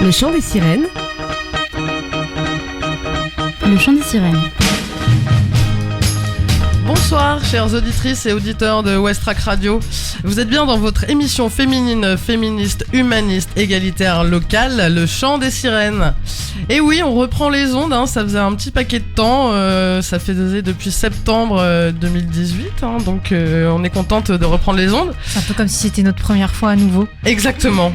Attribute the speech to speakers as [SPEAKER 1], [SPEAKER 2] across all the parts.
[SPEAKER 1] Le chant des sirènes.
[SPEAKER 2] Le chant des sirènes.
[SPEAKER 3] Bonsoir chères auditrices et auditeurs de Westrack Radio. Vous êtes bien dans votre émission féminine, féministe, humaniste, égalitaire, locale, le chant des sirènes. Et oui, on reprend les ondes, ça faisait un petit paquet de temps, ça faisait depuis septembre 2018, donc on est contente de reprendre les ondes.
[SPEAKER 2] C'est un peu comme si c'était notre première fois à nouveau.
[SPEAKER 3] Exactement.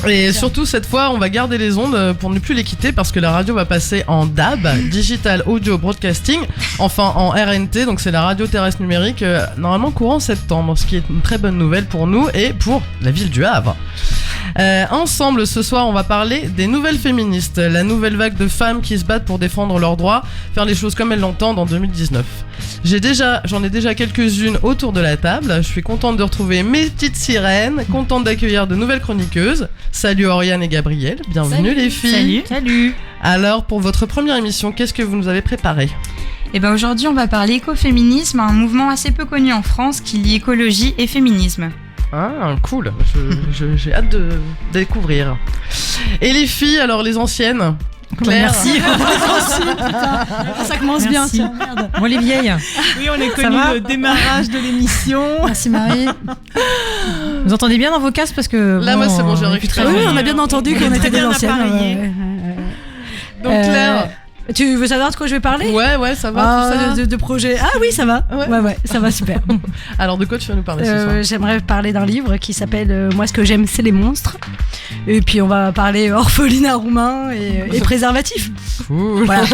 [SPEAKER 3] Et surtout cette fois on va garder les ondes pour ne plus les quitter parce que la radio va passer en DAB, Digital Audio Broadcasting, enfin en RNT, donc c'est la radio terrestre numérique, normalement courant septembre, ce qui est une très bonne nouvelle pour nous et pour la ville du Havre. Ensemble ce soir on va parler des nouvelles féministes, la nouvelle vague de femmes qui se battent pour défendre leurs droits, faire les choses comme elles l'entendent en 2019. J'en ai déjà quelques-unes autour de la table. Je suis contente de retrouver mes petites sirènes, contente d'accueillir de nouvelles chroniqueuses. Salut Oriane et Gabriel, bienvenue. Salut les filles.
[SPEAKER 2] Salut.
[SPEAKER 3] Alors pour votre première émission, qu'est-ce que vous nous avez préparé ?
[SPEAKER 4] Eh ben aujourd'hui on va parler écoféminisme, un mouvement assez peu connu en France qui lie écologie et féminisme.
[SPEAKER 3] Ah, cool, j'ai hâte de découvrir. Et les filles, alors les anciennes ? Claire.
[SPEAKER 2] Merci.
[SPEAKER 1] Putain, ça commence bien, tiens, merde.
[SPEAKER 2] Moi les vieilles.
[SPEAKER 5] Oui, on est connu le démarrage de l'émission.
[SPEAKER 1] Merci Marie.
[SPEAKER 2] Vous entendez bien dans vos casques parce que...
[SPEAKER 3] Là, moi c'est bon, j'ai récupéré.
[SPEAKER 1] Oui, on a bien entendu qu'on était des anciennes.
[SPEAKER 3] Donc Claire...
[SPEAKER 1] Tu veux savoir de quoi je vais parler ?
[SPEAKER 3] Ouais, ça va. Tout ça
[SPEAKER 1] de projet. Ah oui, ça va. Ouais, ça va super.
[SPEAKER 3] Alors de quoi tu vas nous parler ce soir ?
[SPEAKER 1] J'aimerais parler d'un livre qui s'appelle Moi ce que j'aime c'est les monstres. Et puis on va parler orphelinat roumain et préservatif.
[SPEAKER 3] Cool.
[SPEAKER 1] Voilà.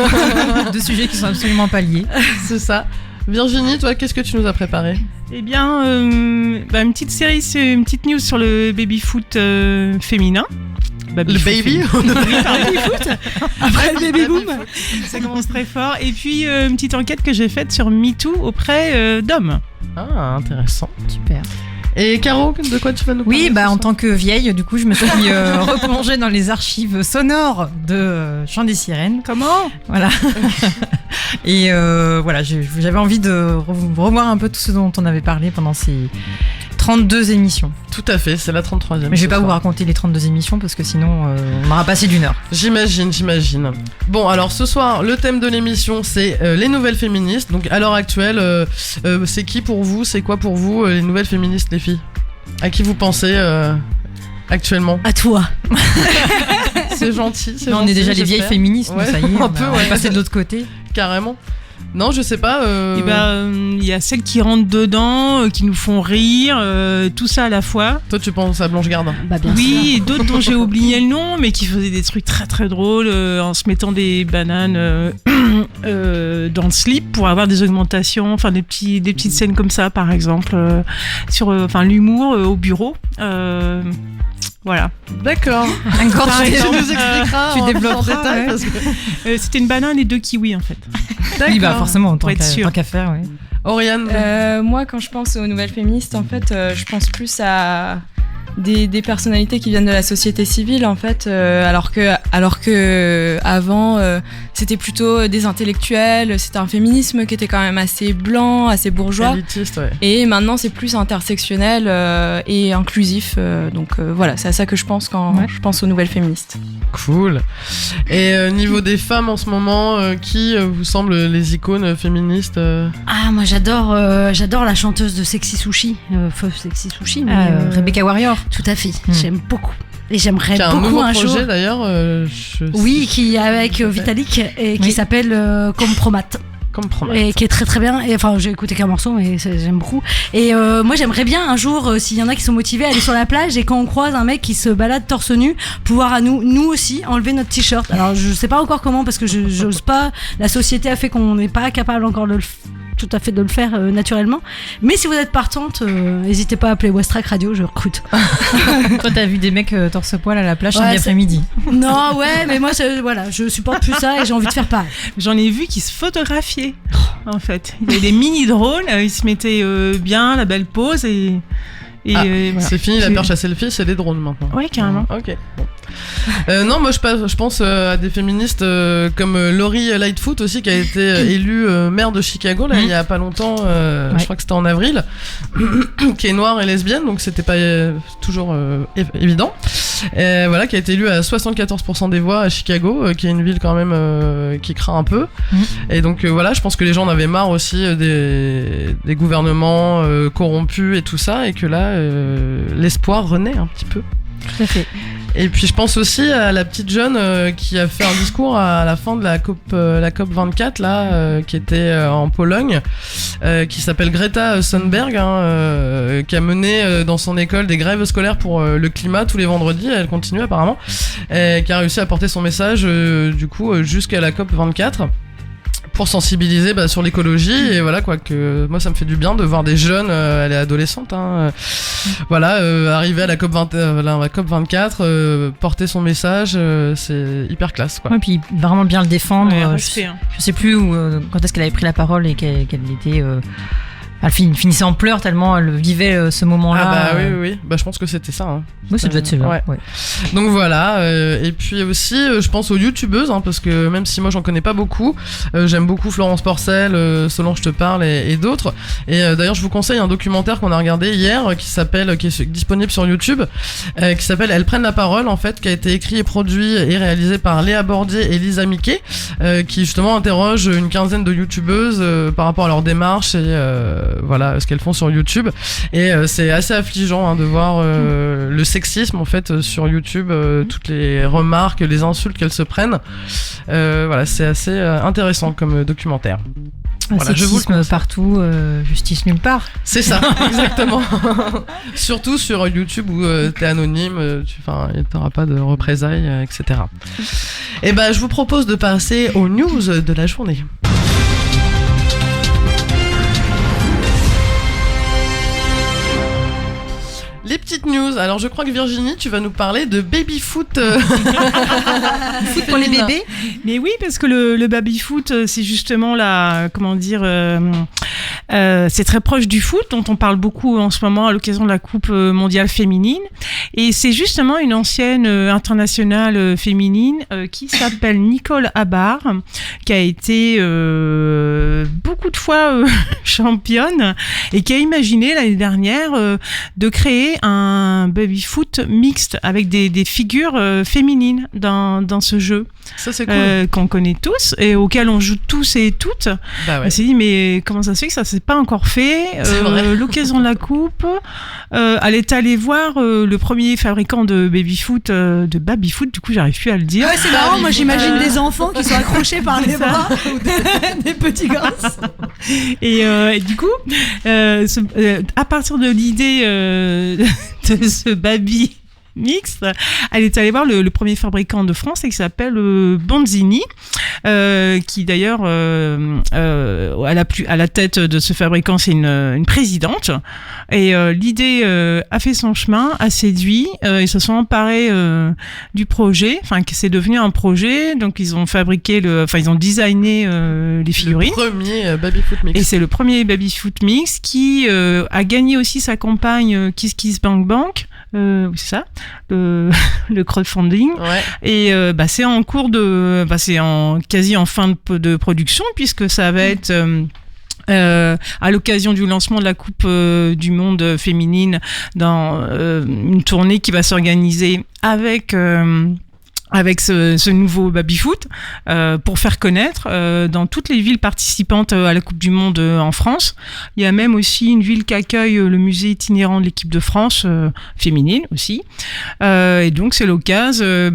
[SPEAKER 2] Deux sujets qui sont absolument pas liés.
[SPEAKER 3] C'est ça. Virginie, toi, qu'est-ce que tu nous as préparé ?
[SPEAKER 5] Eh bien, une petite série, une petite news sur le baby-foot féminin.
[SPEAKER 3] Le baby ?
[SPEAKER 5] Baby-foot.
[SPEAKER 1] Après le baby-boom.
[SPEAKER 5] Ça commence très fort. Et puis, une petite enquête que j'ai faite sur MeToo auprès d'hommes.
[SPEAKER 3] Ah, intéressant.
[SPEAKER 2] Super.
[SPEAKER 3] Et Caro, de quoi tu vas nous parler ?
[SPEAKER 2] Oui, en tant que vieille, du coup, je me suis replongée dans les archives sonores de Chant des Sirènes.
[SPEAKER 5] Comment ?
[SPEAKER 2] Voilà. Et voilà, j'avais envie de revoir un peu tout ce dont on avait parlé pendant ces 32 émissions.
[SPEAKER 3] Tout à fait, c'est la 33e.
[SPEAKER 2] Mais je vais pas vous raconter les 32 émissions parce que sinon on aura passé d'une heure.
[SPEAKER 3] J'imagine. Bon, alors ce soir, le thème de l'émission, c'est les nouvelles féministes. Donc à l'heure actuelle, c'est qui pour vous ? C'est quoi pour vous les nouvelles féministes, les filles ? À qui vous pensez actuellement ?
[SPEAKER 1] À toi.
[SPEAKER 3] C'est gentil.
[SPEAKER 2] Non, on est déjà les vieilles féministes,
[SPEAKER 3] ouais,
[SPEAKER 2] ça y est,
[SPEAKER 3] un peu,
[SPEAKER 2] on est passé de l'autre côté.
[SPEAKER 3] Carrément. Non, je sais pas.
[SPEAKER 5] Eh ben, y a celles qui rentrent dedans, qui nous font rire, tout ça à la fois.
[SPEAKER 3] Toi, tu penses à Blanche Gardin ?
[SPEAKER 1] Bah, bien
[SPEAKER 5] oui,
[SPEAKER 1] sûr.
[SPEAKER 5] et d'autres dont j'ai oublié le nom, mais qui faisaient des trucs très très drôles en se mettant des bananes dans le slip pour avoir des augmentations, enfin des petites scènes comme ça, par exemple, sur l'humour au bureau. Voilà.
[SPEAKER 3] D'accord.
[SPEAKER 2] Encore
[SPEAKER 3] tu nous expliqueras.
[SPEAKER 2] Tu développeras
[SPEAKER 3] en détail parce que...
[SPEAKER 5] c'était une banane et 2 kiwis en fait.
[SPEAKER 3] D'accord.
[SPEAKER 2] Oui, forcément, tant
[SPEAKER 5] sûr.
[SPEAKER 2] qu'à faire, ouais.
[SPEAKER 3] Oriane.
[SPEAKER 6] Moi, quand je pense aux nouvelles féministes, en fait, je pense plus à des personnalités qui viennent de la société civile, en fait, alors que avant, c'était plutôt des intellectuels, c'était un féminisme qui était quand même assez blanc, assez bourgeois.
[SPEAKER 3] Élitiste, ouais.
[SPEAKER 6] Et maintenant, c'est plus intersectionnel et inclusif. Donc voilà, c'est à ça que je pense quand je pense aux nouvelles féministes.
[SPEAKER 3] Cool. Et niveau des femmes en ce moment, qui vous semblent les icônes féministes
[SPEAKER 1] Ah, moi j'adore la chanteuse de Sexy Sushi, Sexy Sushi, mais
[SPEAKER 2] Rebecca Warrior.
[SPEAKER 1] tout à fait. J'aime beaucoup. Et j'aimerais
[SPEAKER 3] qui a un
[SPEAKER 1] beaucoup
[SPEAKER 3] nouveau
[SPEAKER 1] un
[SPEAKER 3] projet
[SPEAKER 1] jour.
[SPEAKER 3] d'ailleurs.
[SPEAKER 1] Oui, qui est avec Vitalik et qui s'appelle Compromat. Et qui est très très bien. Et enfin, j'ai écouté qu'un morceau, mais j'aime beaucoup. Et moi, j'aimerais bien un jour, s'il y en a qui sont motivés, aller sur la plage et quand on croise un mec qui se balade torse nu, pouvoir à nous aussi enlever notre t-shirt. Alors, je sais pas encore comment parce que j'ose pas. La société a fait qu'on n'est pas capable encore tout à fait de le faire naturellement. Mais si vous êtes partante, n'hésitez pas à appeler Westrack Radio, je recrute.
[SPEAKER 2] Toi, t'as vu des mecs torse-poil à la plage samedi après-midi.
[SPEAKER 1] Non, ouais, mais moi, voilà, je supporte plus ça et j'ai envie de faire pareil.
[SPEAKER 5] J'en ai vu qui se photographiaient, en fait. Il y avait des mini-drones, ils se mettaient bien, la belle pose et voilà.
[SPEAKER 3] C'est fini la perche à selfie, c'est des drones maintenant.
[SPEAKER 5] Ouais, carrément.
[SPEAKER 3] Ok. Bon. Non, moi je pense à des féministes comme Lori Lightfoot aussi, qui a été élue maire de Chicago là, il y a pas longtemps, je crois que c'était en avril, qui est noire et lesbienne, donc c'était pas toujours évident. voilà, qui a été élu à 74% des voix à Chicago, qui est une ville quand même qui craint un peu. Et donc voilà, je pense que les gens en avaient marre aussi des gouvernements corrompus et tout ça, et que là, l'espoir renaît un petit peu.
[SPEAKER 2] Tout à fait.
[SPEAKER 3] Et puis je pense aussi à la petite jeune qui a fait un discours à la fin de la COP 24 là, qui était en Pologne, qui s'appelle Greta Thunberg, qui a mené dans son école des grèves scolaires pour le climat tous les vendredis. Elle continue apparemment, qui a réussi à porter son message du coup jusqu'à la COP 24. Pour sensibiliser sur l'écologie, et voilà quoi, que moi ça me fait du bien de voir des jeunes, elle est adolescente, arriver à la COP 24, porter son message, c'est hyper classe quoi.
[SPEAKER 2] Et puis vraiment bien le défendre.
[SPEAKER 5] Respect,
[SPEAKER 2] je sais plus quand est-ce qu'elle avait pris la parole et qu'elle était. Elle finissait en pleurs tellement elle vivait ce moment-là.
[SPEAKER 3] Oui. Je pense que c'était ça.
[SPEAKER 2] Oui, ça devait être celui-là. Ouais.
[SPEAKER 3] Donc voilà. Et puis aussi, je pense aux youtubeuses, parce que même si moi j'en connais pas beaucoup, j'aime beaucoup Florence Porcel, Solange Te Parle et d'autres. Et d'ailleurs, je vous conseille un documentaire qu'on a regardé hier qui est disponible sur YouTube, qui s'appelle Elles prennent la parole, en fait, qui a été écrit et produit et réalisé par Léa Bordier et Lisa Miquet, qui justement interroge une quinzaine de youtubeuses par rapport à leur démarche et voilà ce qu'elles font sur YouTube, et c'est assez affligeant de voir le sexisme en fait sur YouTube, toutes les remarques, les insultes qu'elles se prennent. Voilà, c'est assez intéressant comme documentaire.
[SPEAKER 2] Voilà, sexisme partout, justice nulle part.
[SPEAKER 3] C'est ça, exactement. Surtout sur YouTube où t'es anonyme, t'auras pas de représailles, etc. Et je vous propose de passer aux news de la journée. Les petites news. Alors, je crois que Virginie, tu vas nous parler de baby-foot.
[SPEAKER 2] Foot pour les bébés.
[SPEAKER 5] Mais oui, parce que le baby-foot, c'est justement c'est très proche du foot, dont on parle beaucoup en ce moment à l'occasion de la Coupe mondiale féminine. Et c'est justement une ancienne internationale féminine qui s'appelle Nicole Abar, qui a été beaucoup de fois championne et qui a imaginé l'année dernière de créer un baby-foot mixte avec des figures féminines dans ce jeu.
[SPEAKER 3] Ça, c'est cool.
[SPEAKER 5] Qu'on connaît tous et auquel on joue tous et toutes. On s'est dit, mais comment ça se fait que ça s'est pas encore fait? L'occasion de la coupe, elle est allée voir le premier fabricant de baby-foot, du coup j'arrive plus à le dire.
[SPEAKER 1] Ouais, c'est marrant, moi j'imagine des enfants qui sont accrochés par les bras, des petits gosses.
[SPEAKER 5] Et du coup, à partir de l'idée de ce baby mixte, elle est allée voir le premier fabricant de France et qui s'appelle Bonzini, qui d'ailleurs à la tête de ce fabricant, c'est une présidente, et l'idée a fait son chemin, a séduit, ils se sont emparés du projet, que c'est devenu un projet, donc ils ont fabriqué ils ont designé les figurines.
[SPEAKER 3] Le premier baby-foot mix.
[SPEAKER 5] Et c'est le premier baby-foot mix qui a gagné aussi sa campagne Kiss Kiss Bank Bank. C'est ça, le crowdfunding. Ouais. Et c'est en cours c'est quasi en fin de production, puisque ça va être à l'occasion du lancement de la Coupe du Monde féminine dans une tournée qui va s'organiser avec ce nouveau baby-foot pour faire connaître dans toutes les villes participantes à la Coupe du Monde en France. Il y a même aussi une ville qui accueille le musée itinérant de l'équipe de France féminine aussi. Et donc c'est l'occasion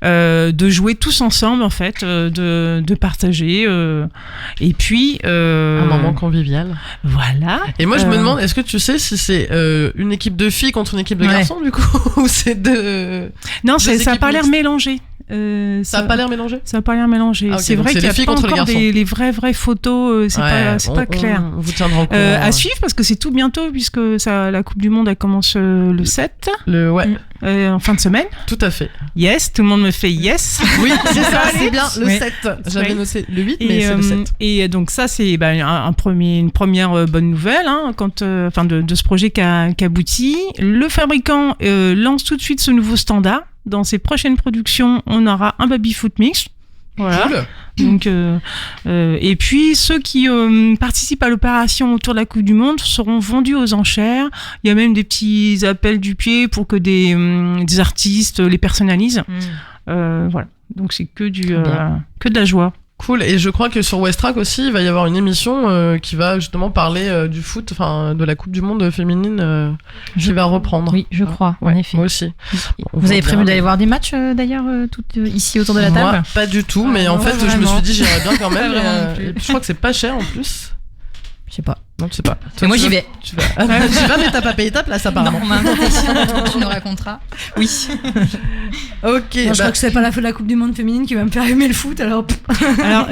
[SPEAKER 5] de jouer tous ensemble en fait, de partager et puis
[SPEAKER 3] un moment convivial.
[SPEAKER 5] Voilà.
[SPEAKER 3] Et moi je me demande, est-ce que tu sais si c'est une équipe de filles contre une équipe de garçons du coup, ou c'est
[SPEAKER 5] Non, ça n'a pas l'air mélangé.
[SPEAKER 3] Ça n'a pas l'air mélangé.
[SPEAKER 5] Ça n'a pas l'air mélangé.
[SPEAKER 3] Ah, okay,
[SPEAKER 5] c'est vrai qu'il n'y a pas encore les vraies photos. C'est pas clair.
[SPEAKER 3] On vous tiendra au courant.
[SPEAKER 5] À suivre parce que c'est tout bientôt puisque la Coupe du Monde elle commence le 7. En fin de semaine.
[SPEAKER 3] Tout à fait.
[SPEAKER 5] Yes, tout le monde me fait yes.
[SPEAKER 3] Oui, c'est ça, c'est bien le 7. J'avais noté le 8, mais c'est le 7.
[SPEAKER 5] Et donc ça, c'est une première bonne nouvelle de ce projet qui aboutit. Le fabricant lance tout de suite ce nouveau standard. Dans ses prochaines productions, on aura un baby-foot mix. Voilà.
[SPEAKER 3] Cool.
[SPEAKER 5] Donc, et puis ceux qui participent à l'opération autour de la Coupe du Monde seront vendus aux enchères. Il y a même des petits appels du pied pour que des artistes les personnalisent. Voilà. Donc c'est que de la joie.
[SPEAKER 3] Cool, et je crois que sur Westrack aussi, il va y avoir une émission qui va justement parler du foot, enfin de la Coupe du Monde féminine qui va reprendre.
[SPEAKER 2] Oui, je crois, en effet.
[SPEAKER 3] Moi aussi.
[SPEAKER 2] Vous avez prévu d'aller voir des matchs d'ailleurs, toutes ici autour de la table?
[SPEAKER 3] Moi, pas du tout, mais en fait, je me suis dit j'irais bien quand même. Et je crois que c'est pas cher en plus.
[SPEAKER 2] Je sais pas.
[SPEAKER 3] Non, je sais pas.
[SPEAKER 2] Mais moi j'y vais.
[SPEAKER 3] Tu vas, mais t'as pas payé ta place apparemment.
[SPEAKER 2] Non, on m'a invité. Tu nous raconteras. Oui.
[SPEAKER 3] Ok.
[SPEAKER 1] Je crois que c'est pas la Coupe du Monde féminine qui va me faire aimer le foot, alors.
[SPEAKER 5] Alors,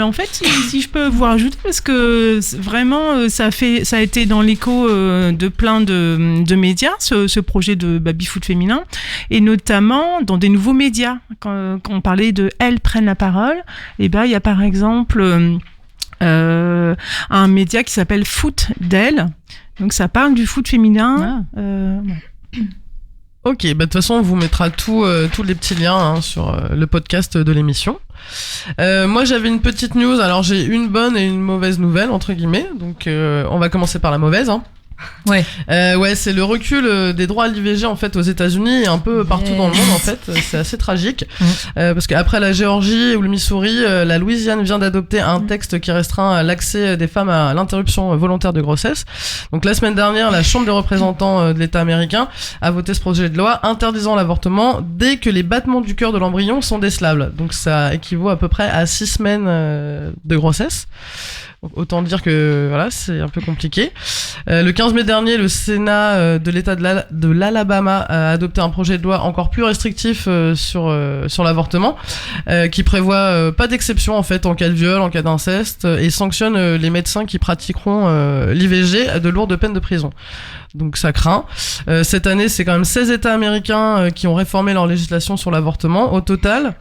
[SPEAKER 5] en fait, si je peux vous rajouter, parce que vraiment, ça a été dans l'écho de plein de médias, ce projet de baby-foot féminin, et notamment dans des nouveaux médias. Quand on parlait de Elles prennent la parole, il y a par exemple un média qui s'appelle Foot d'Elle. Donc ça parle du foot féminin.
[SPEAKER 3] Ok, de toute façon on vous mettra tous les petits liens sur le podcast de l'émission. Moi j'avais une petite news, alors j'ai une bonne et une mauvaise nouvelle entre guillemets, donc on va commencer par la mauvaise.
[SPEAKER 2] Ouais.
[SPEAKER 3] C'est le recul des droits à l'IVG en fait aux États-Unis et un peu partout dans le monde en fait. C'est assez tragique parce qu'après la Géorgie ou le Missouri, la Louisiane vient d'adopter un texte qui restreint l'accès des femmes à l'interruption volontaire de grossesse. Donc la semaine dernière, la Chambre des représentants de l'État américain a voté ce projet de loi interdisant l'avortement dès que les battements du cœur de l'embryon sont décelables. Donc ça équivaut à peu près à 6 semaines de grossesse. Autant dire que voilà, c'est un peu compliqué. Le 15 mai dernier, le Sénat de l'État de l'Alabama a adopté un projet de loi encore plus restrictif sur l'avortement, qui prévoit pas d'exception en fait en cas de viol, en cas d'inceste, et sanctionne les médecins qui pratiqueront l'IVG de lourdes peines de prison. Donc ça craint. Cette année, c'est quand même 16 États américains qui ont réformé leur législation sur l'avortement au total.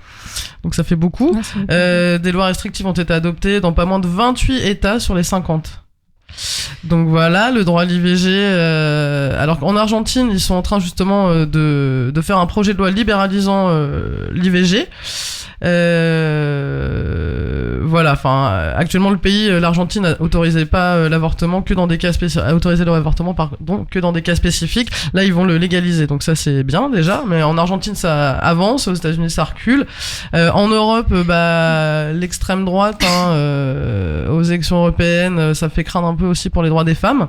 [SPEAKER 3] Donc ça fait beaucoup. Des lois restrictives ont été adoptées dans pas moins de 28 États sur les 50. Donc voilà, le droit à l'IVG. Alors qu'en Argentine, ils sont en train justement de faire un projet de loi libéralisant l'IVG. Voilà, enfin, actuellement le pays, l'Argentine, autorisait pas l'avortement que dans des cas autorisé l'avortement pardon que dans des cas spécifiques. Là, ils vont le légaliser, donc ça c'est bien déjà. Mais en Argentine, ça avance, aux États-Unis, ça recule. En Europe, l'extrême droite, aux élections européennes, ça fait craindre un peu aussi pour les droits des femmes.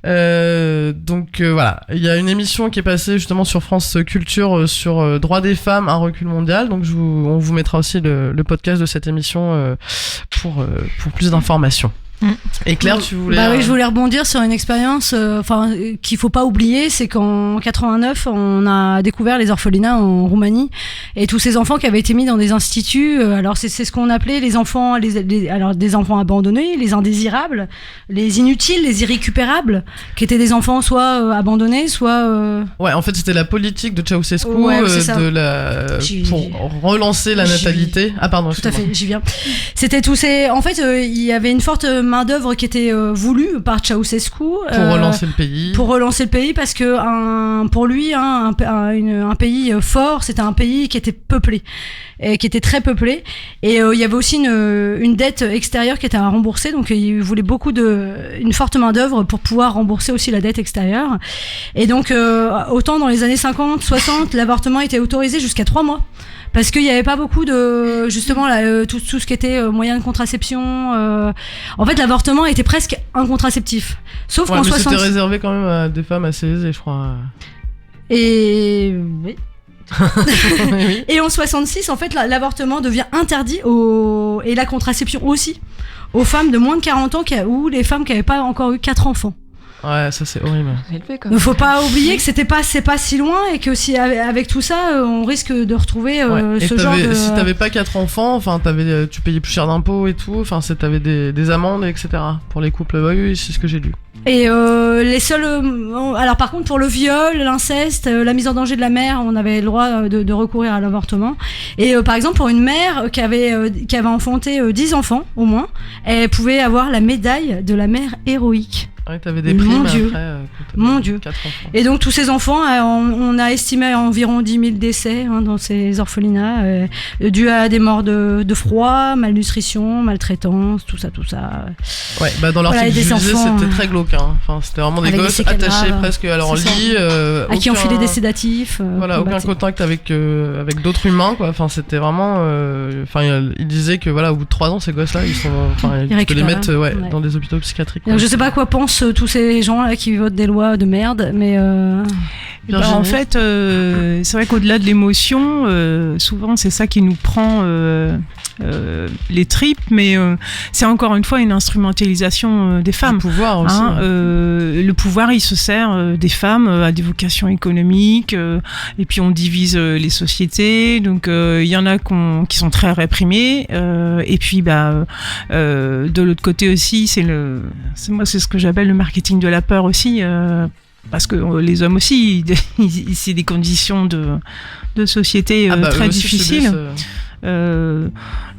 [SPEAKER 3] Donc voilà, il y a une émission qui est passée justement sur France Culture sur droits des femmes, un recul mondial. Donc on vous mettra aussi le podcast de cette émission pour plus d'informations. Et Claire, tu voulais...
[SPEAKER 1] Oui, je voulais rebondir sur une expérience qu'il faut pas oublier, c'est qu'en 89, on a découvert les orphelinats en Roumanie et tous ces enfants qui avaient été mis dans des instituts. Alors c'est ce qu'on appelait les enfants, alors des enfants abandonnés, les indésirables, les inutiles, les irrécupérables, qui étaient des enfants soit abandonnés, soit...
[SPEAKER 3] Ouais, en fait, c'était la politique de Ceausescu pour relancer la natalité. Ah pardon.
[SPEAKER 1] Tout à fait, j'y viens. C'était tous ces... En fait, il y avait une forte main-d'œuvre qui était voulue par Ceausescu pour
[SPEAKER 3] relancer le pays. Pour relancer le pays,
[SPEAKER 1] parce que pour lui, un pays fort, c'était un pays qui était peuplé, et qui était très peuplé. Et il y avait aussi une dette extérieure qui était à rembourser, donc il voulait une forte main-d'œuvre pour pouvoir rembourser aussi la dette extérieure. Et donc, autant dans les années 50, 60, l'avortement était autorisé jusqu'à 3 mois. Parce qu'il n'y avait pas beaucoup de, justement, tout ce qui était moyen de contraception. En fait, l'avortement était presque un contraceptif. Sauf qu'en 60...
[SPEAKER 3] c'était réservé quand même à des femmes assez aisées, je crois.
[SPEAKER 1] Et... Oui. Oui. Et en 66, en fait, l'avortement devient interdit et la contraception aussi aux femmes de moins de 40 ans ou les femmes qui n'avaient pas encore eu 4 enfants.
[SPEAKER 3] Ouais, ça c'est horrible.
[SPEAKER 1] Il faut pas oublier que c'est pas si loin et que si avec tout ça, on risque de retrouver ce genre de...
[SPEAKER 3] Si t'avais pas 4 enfants, enfin tu payais plus cher d'impôts et tout, enfin t'avais des amendes, etc. pour les couples. Oui, c'est ce que j'ai lu.
[SPEAKER 1] Et les seuls... alors par contre, pour le viol, l'inceste, la mise en danger de la mère, on avait le droit de recourir à l'avortement. Et par exemple, pour une mère qui avait enfanté 10 enfants au moins, elle pouvait avoir la médaille de la mère héroïque.
[SPEAKER 3] Ouais, t'avais des primes après.
[SPEAKER 1] Mon Dieu.
[SPEAKER 3] 4 enfants.
[SPEAKER 1] Et donc tous ces enfants, on a estimé à environ 10 000 décès dans ces orphelinats, dus à des morts de froid, malnutrition, maltraitance, tout ça.
[SPEAKER 3] Ouais, bah dans l'article que je lisais, c'était très glauque. Hein. Enfin, c'était vraiment des gosses attachés presque à leur lit.
[SPEAKER 1] À qui on filait des sédatifs.
[SPEAKER 3] Voilà, aucun contact avec d'autres humains, quoi. Enfin, c'était vraiment. Il disait que voilà, au bout de 3 ans, ces gosses-là, tu peux les mettre dans des hôpitaux psychiatriques.
[SPEAKER 1] Donc, je sais pas à quoi pensent tous ces gens-là qui votent des lois de merde, mais.
[SPEAKER 5] En fait, c'est vrai qu'au-delà de l'émotion, souvent c'est ça qui nous prend les tripes, mais c'est encore une fois une instrumentalisation des femmes.
[SPEAKER 3] Le pouvoir aussi.
[SPEAKER 5] Le pouvoir, il se sert des femmes à des vocations économiques, et puis on divise les sociétés. Donc il y en a qui sont très réprimées, et puis de l'autre côté aussi, c'est ce que j'appelle le marketing de la peur aussi. Parce que les hommes aussi, c'est des conditions de société très difficiles.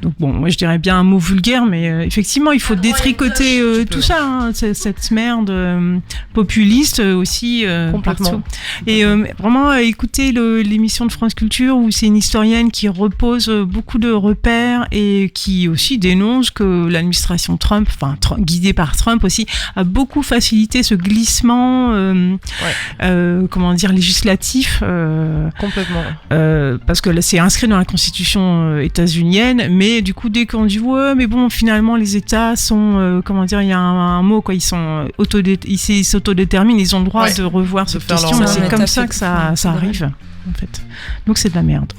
[SPEAKER 5] Donc bon, moi je dirais bien un mot vulgaire, mais effectivement il faut détricoter tout ça, hein, cette merde populiste aussi.
[SPEAKER 3] Complètement.
[SPEAKER 5] Et vraiment écouter l'émission de France Culture où c'est une historienne qui repose beaucoup de repères et qui aussi dénonce que l'administration Trump, guidée par Trump aussi, a beaucoup facilité ce glissement législatif.
[SPEAKER 3] Complètement.
[SPEAKER 5] Parce que là c'est inscrit dans la Constitution états-unienne, mais du coup dès qu'on dit mais bon finalement les États sont il y a un mot quoi, ils s'autodéterminent, ils ont le droit de revoir cette question, et c'est comme ça que ça arrive en fait. Donc c'est de la merde.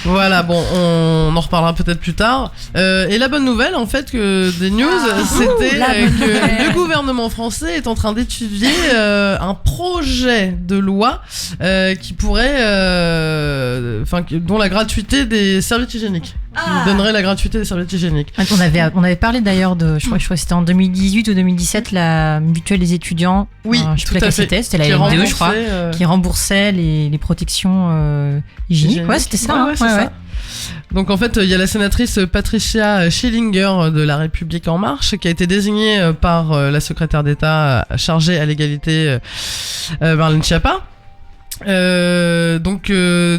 [SPEAKER 3] Voilà, bon, on en reparlera peut-être plus tard. Et la bonne nouvelle, en fait, que des news, c'était que le gouvernement français est en train d'étudier un projet de loi qui pourrait, dont la gratuité des serviettes hygiéniques. Qui donnerait la gratuité des serviettes hygiéniques.
[SPEAKER 2] On avait parlé d'ailleurs de, je crois que c'était en 2018 ou 2017, la mutuelle des étudiants.
[SPEAKER 3] Oui,
[SPEAKER 2] je sais plus laquelle c'était la LDE, je crois, qui remboursait les protections hygiéniques. Ouais, c'était ça.
[SPEAKER 3] C'est ça. Donc en fait, il y a la sénatrice Patricia Schillinger de La République En Marche qui a été désignée par la secrétaire d'État chargée à l'égalité, Marlène Schiappa.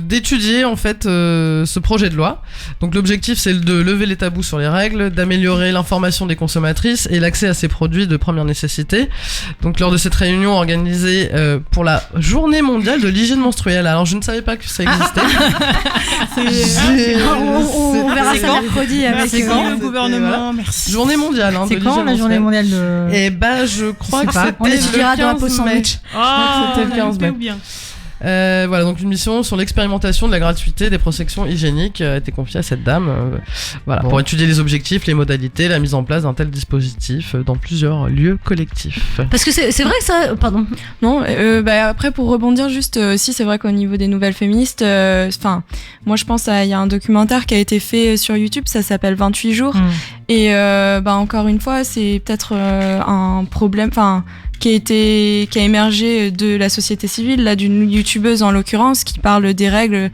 [SPEAKER 3] D'étudier en fait ce projet de loi. Donc l'objectif c'est de lever les tabous sur les règles, d'améliorer l'information des consommatrices et l'accès à ces produits de première nécessité. Donc lors de cette réunion organisée pour la Journée mondiale de l'hygiène menstruelle. Alors je ne savais pas que ça existait.
[SPEAKER 1] On verra ça mercredi avec
[SPEAKER 5] le gouvernement. Merci.
[SPEAKER 3] Journée mondiale.
[SPEAKER 2] C'est quand la journée mondiale de...
[SPEAKER 3] Et je crois que c'était le 15 mai. C'était le 15 mai. Voilà, donc une mission sur l'expérimentation de la gratuité des protections hygiéniques a été confiée à cette dame, pour étudier les objectifs, les modalités, la mise en place d'un tel dispositif dans plusieurs lieux collectifs.
[SPEAKER 1] Parce que c'est vrai que ça... Pardon.
[SPEAKER 6] Non, après pour rebondir juste, si c'est vrai qu'au niveau des nouvelles féministes, moi je pense il y a un documentaire qui a été fait sur YouTube, ça s'appelle 28 jours, et encore une fois c'est peut-être un problème, qui a émergé de la société civile, là, d'une youtubeuse en l'occurrence, qui parle des règles,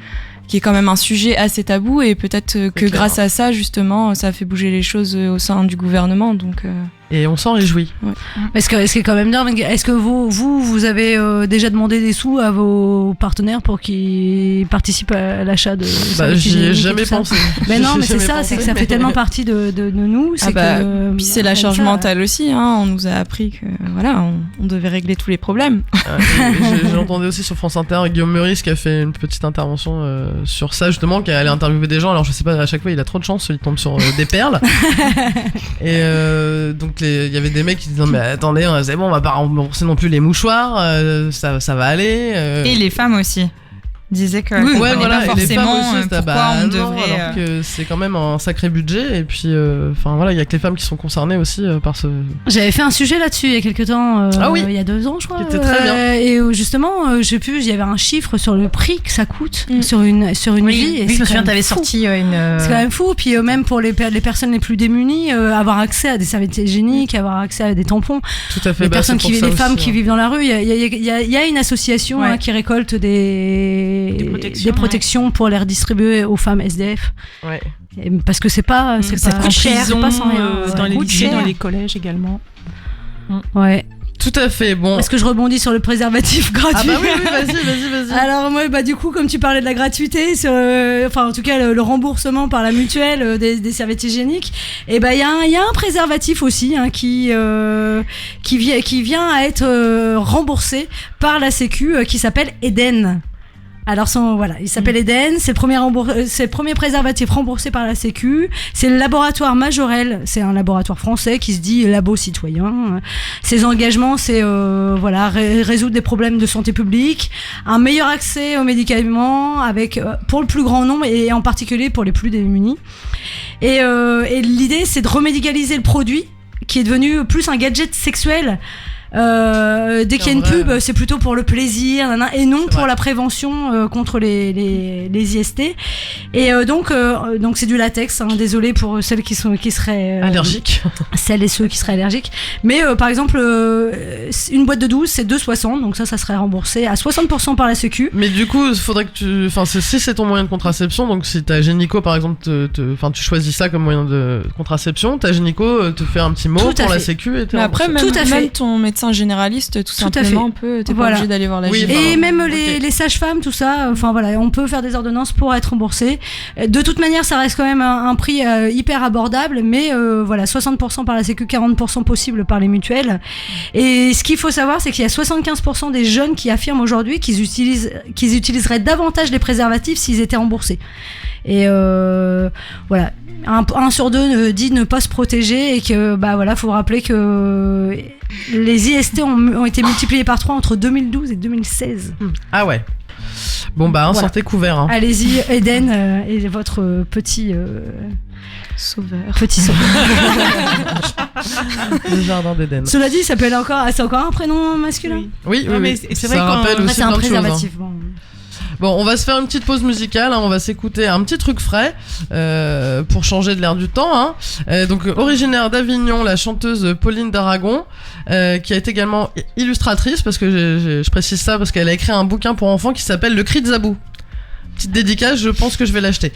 [SPEAKER 6] qui est quand même un sujet assez tabou, et peut-être que grâce à ça, justement, ça a fait bouger les choses au sein du gouvernement, donc...
[SPEAKER 3] Et on s'en réjouit.
[SPEAKER 1] Ouais. Est-ce que c'est quand même dingue. Est-ce que vous avez déjà demandé des sous à vos partenaires pour qu'ils participent à l'achat de...
[SPEAKER 3] J'y ai jamais pensé.
[SPEAKER 1] Mais non, mais c'est ça, c'est que ça fait tellement partie de nous.
[SPEAKER 6] Puis c'est la charge mentale aussi, hein. On nous a appris que on devait régler tous les problèmes.
[SPEAKER 3] J'entendais aussi sur France Inter Guillaume Meurice qui a fait une petite intervention sur ça, justement, qui allait interviewer des gens. Alors je sais pas, à chaque fois il a trop de chance, il tombe sur des perles. Et donc il y avait des mecs qui disaient mais attendez, c'est bon, on va pas rembourser non plus les mouchoirs, ça va aller.
[SPEAKER 4] Et les femmes aussi disaient que pas forcément pourquoi on devrait,
[SPEAKER 3] alors que c'est quand même un sacré budget, et puis il y a que les femmes qui sont concernées aussi par ce...
[SPEAKER 1] J'avais fait un sujet là-dessus il y a quelques temps, il y a 2 ans je crois,
[SPEAKER 3] qui était très bien,
[SPEAKER 1] et justement je sais plus, il y avait un chiffre sur le prix que ça coûte sur une vie, et
[SPEAKER 2] je me souviens t'avais sorti une...
[SPEAKER 1] C'est quand même fou, puis même pour les personnes les plus démunies, avoir accès à des serviettes hygiéniques, avoir accès à des tampons,
[SPEAKER 3] tout à fait,
[SPEAKER 1] les femmes qui vivent dans la rue, il y a une association qui récolte des protections pour les redistribuer aux femmes SDF.
[SPEAKER 3] Ouais.
[SPEAKER 1] Parce que ça coûte cher, c'est pas sans rien.
[SPEAKER 5] Dans les lycées, dans les collèges également.
[SPEAKER 1] Ouais.
[SPEAKER 3] Tout à fait, bon.
[SPEAKER 1] Est-ce que je rebondis sur le préservatif gratuit?
[SPEAKER 3] Ah bah oui, vas-y.
[SPEAKER 1] Alors moi, du coup, comme tu parlais de la gratuité, enfin en tout cas le remboursement par la mutuelle des serviettes hygiéniques, et il y a un préservatif aussi qui vient à être remboursé par la Sécu qui s'appelle Eden. Alors il s'appelle Eden, c'est le premier préservatif remboursé par la Sécu. C'est le laboratoire Majorel, c'est un laboratoire français qui se dit labo citoyen. Ses engagements, c'est résoudre des problèmes de santé publique, un meilleur accès aux médicaments avec pour le plus grand nombre et en particulier pour les plus démunis. Et l'idée, c'est de remédicaliser le produit qui est devenu plus un gadget sexuel. Dès qu'il y a une pub, c'est plutôt pour le plaisir, et non pour la prévention contre les IST. Et donc c'est du latex. Désolé pour celles qui seraient
[SPEAKER 3] allergiques.
[SPEAKER 1] Celles et ceux qui seraient allergiques. Mais par exemple, une boîte de 12, c'est 2,60, donc ça serait remboursé à 60% par la Sécu.
[SPEAKER 3] Mais du coup, il faudrait que si c'est ton moyen de contraception, donc si ta gynéco par exemple, tu choisis ça comme moyen de contraception, ta gynéco te fait un petit mot pour la Sécu et t'es
[SPEAKER 6] après même ton médecin généraliste tout simplement t'es pas obligé d'aller voir la gynéco.
[SPEAKER 1] Et même les sages-femmes, tout ça, on peut faire des ordonnances pour être remboursé. De toute manière, ça reste quand même un prix hyper abordable, mais 60% par la Sécu, 40% possible par les mutuelles. Et ce qu'il faut savoir, c'est qu'il y a 75% des jeunes qui affirment aujourd'hui qu'ils utiliseraient davantage les préservatifs s'ils étaient remboursés. Et voilà, un sur deux dit ne pas se protéger, et que faut rappeler que les IST ont été multipliés par 3 entre 2012 et 2016.
[SPEAKER 3] Ah ouais. Bon sortez couvert. Hein.
[SPEAKER 1] Allez-y, Eden est votre petit
[SPEAKER 6] sauveur.
[SPEAKER 3] Le jardin d'Eden.
[SPEAKER 1] Cela dit, c'est encore un prénom masculin.
[SPEAKER 3] Oui.
[SPEAKER 5] Mais c'est vrai
[SPEAKER 3] ça rappelle aussi
[SPEAKER 1] c'est un
[SPEAKER 3] plein de
[SPEAKER 1] préservatif.
[SPEAKER 3] choses, hein. Bon, on va se faire une petite pause musicale, on va s'écouter un petit truc frais pour changer de l'air du temps. Donc originaire d'Avignon, la chanteuse Pauline d'Aragon, qui a été également illustratrice, parce que je précise ça parce qu'elle a écrit un bouquin pour enfants qui s'appelle Le Cri de Zabou. Petite dédicace, je pense que je vais l'acheter.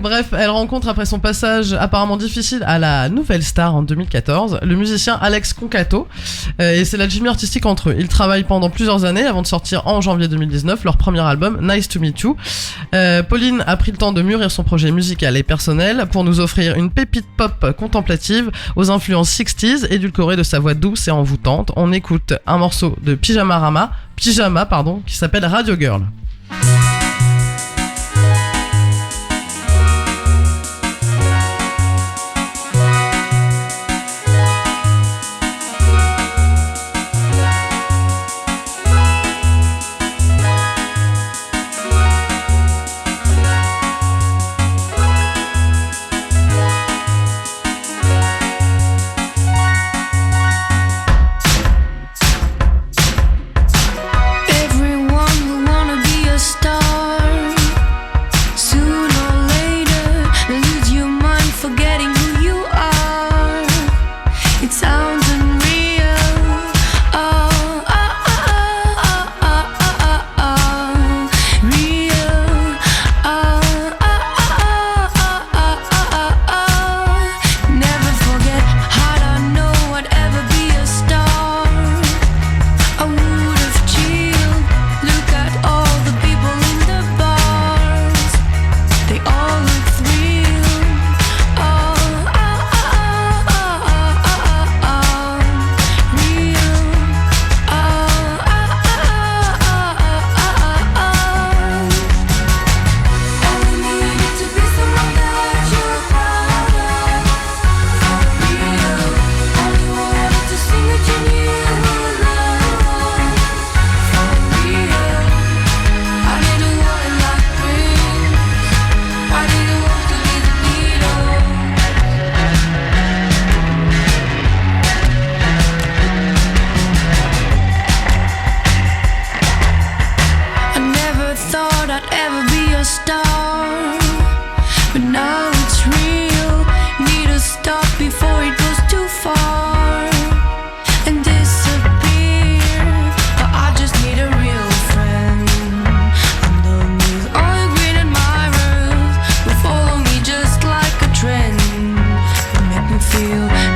[SPEAKER 3] Bref, elle rencontre après son passage apparemment difficile à la Nouvelle Star en 2014 le musicien Alex Concato, et c'est l'alchimie artistique entre eux. Ils travaillent pendant plusieurs années avant de sortir en janvier 2019 leur premier album Nice to Meet You. Pauline a pris le temps de mûrir son projet musical et personnel pour nous offrir une pépite pop contemplative aux influences 60s édulcorée de sa voix douce et envoûtante. On écoute un morceau de Pyjama qui s'appelle Radio Girl.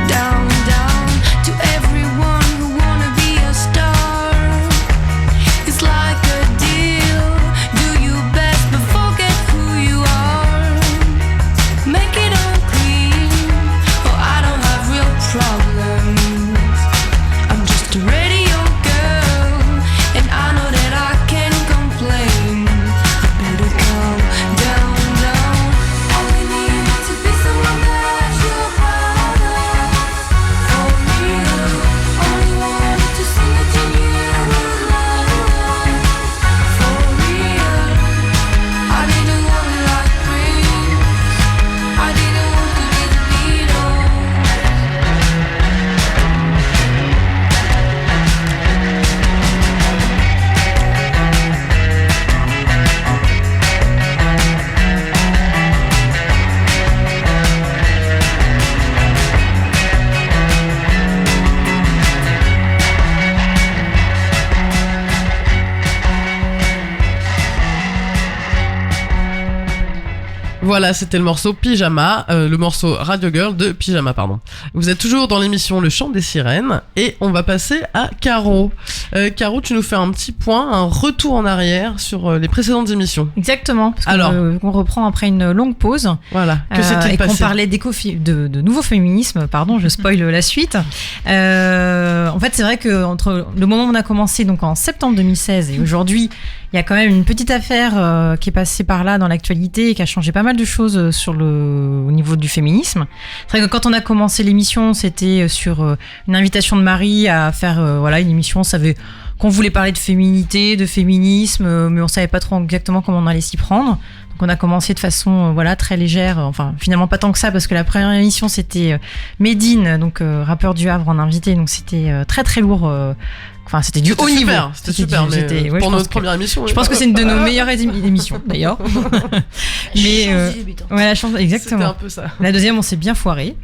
[SPEAKER 7] Down to everyone
[SPEAKER 3] Voilà, c'était le morceau Pyjama, le morceau Radio Girl de Pyjama, pardon. Vous êtes toujours dans l'émission Le Chant des Sirènes et on va passer à Caro. Caro, tu nous fais un petit point, un retour en arrière sur les précédentes émissions.
[SPEAKER 2] Exactement, parce qu'on reprend après une longue pause.
[SPEAKER 3] Voilà, que s'est-il
[SPEAKER 2] et
[SPEAKER 3] passé ?
[SPEAKER 2] qu'on parlait de nouveau féminisme, pardon, je spoil la suite. En fait, c'est vrai que entre le moment où on a commencé, donc en septembre 2016 et aujourd'hui, il y a quand même une petite affaire qui est passée par là dans l'actualité et qui a changé pas mal de choses au niveau du féminisme. C'est vrai que quand on a commencé l'émission, c'était sur une invitation de Marie à faire une émission, on savait qu'on voulait parler de féminité, de féminisme, mais on savait pas trop exactement comment on allait s'y prendre. Donc on a commencé de façon très légère, enfin finalement pas tant que ça parce que la première émission c'était Médine, donc rappeur du Havre en invité, donc c'était très très lourd. Enfin, c'était du haut niveau.
[SPEAKER 3] C'était super, mais pour notre première émission.
[SPEAKER 2] Je pense que c'est une de nos meilleures émissions, d'ailleurs. Mais ouais, la chance, exactement.
[SPEAKER 3] C'était un peu ça.
[SPEAKER 2] La deuxième, on s'est bien foiré.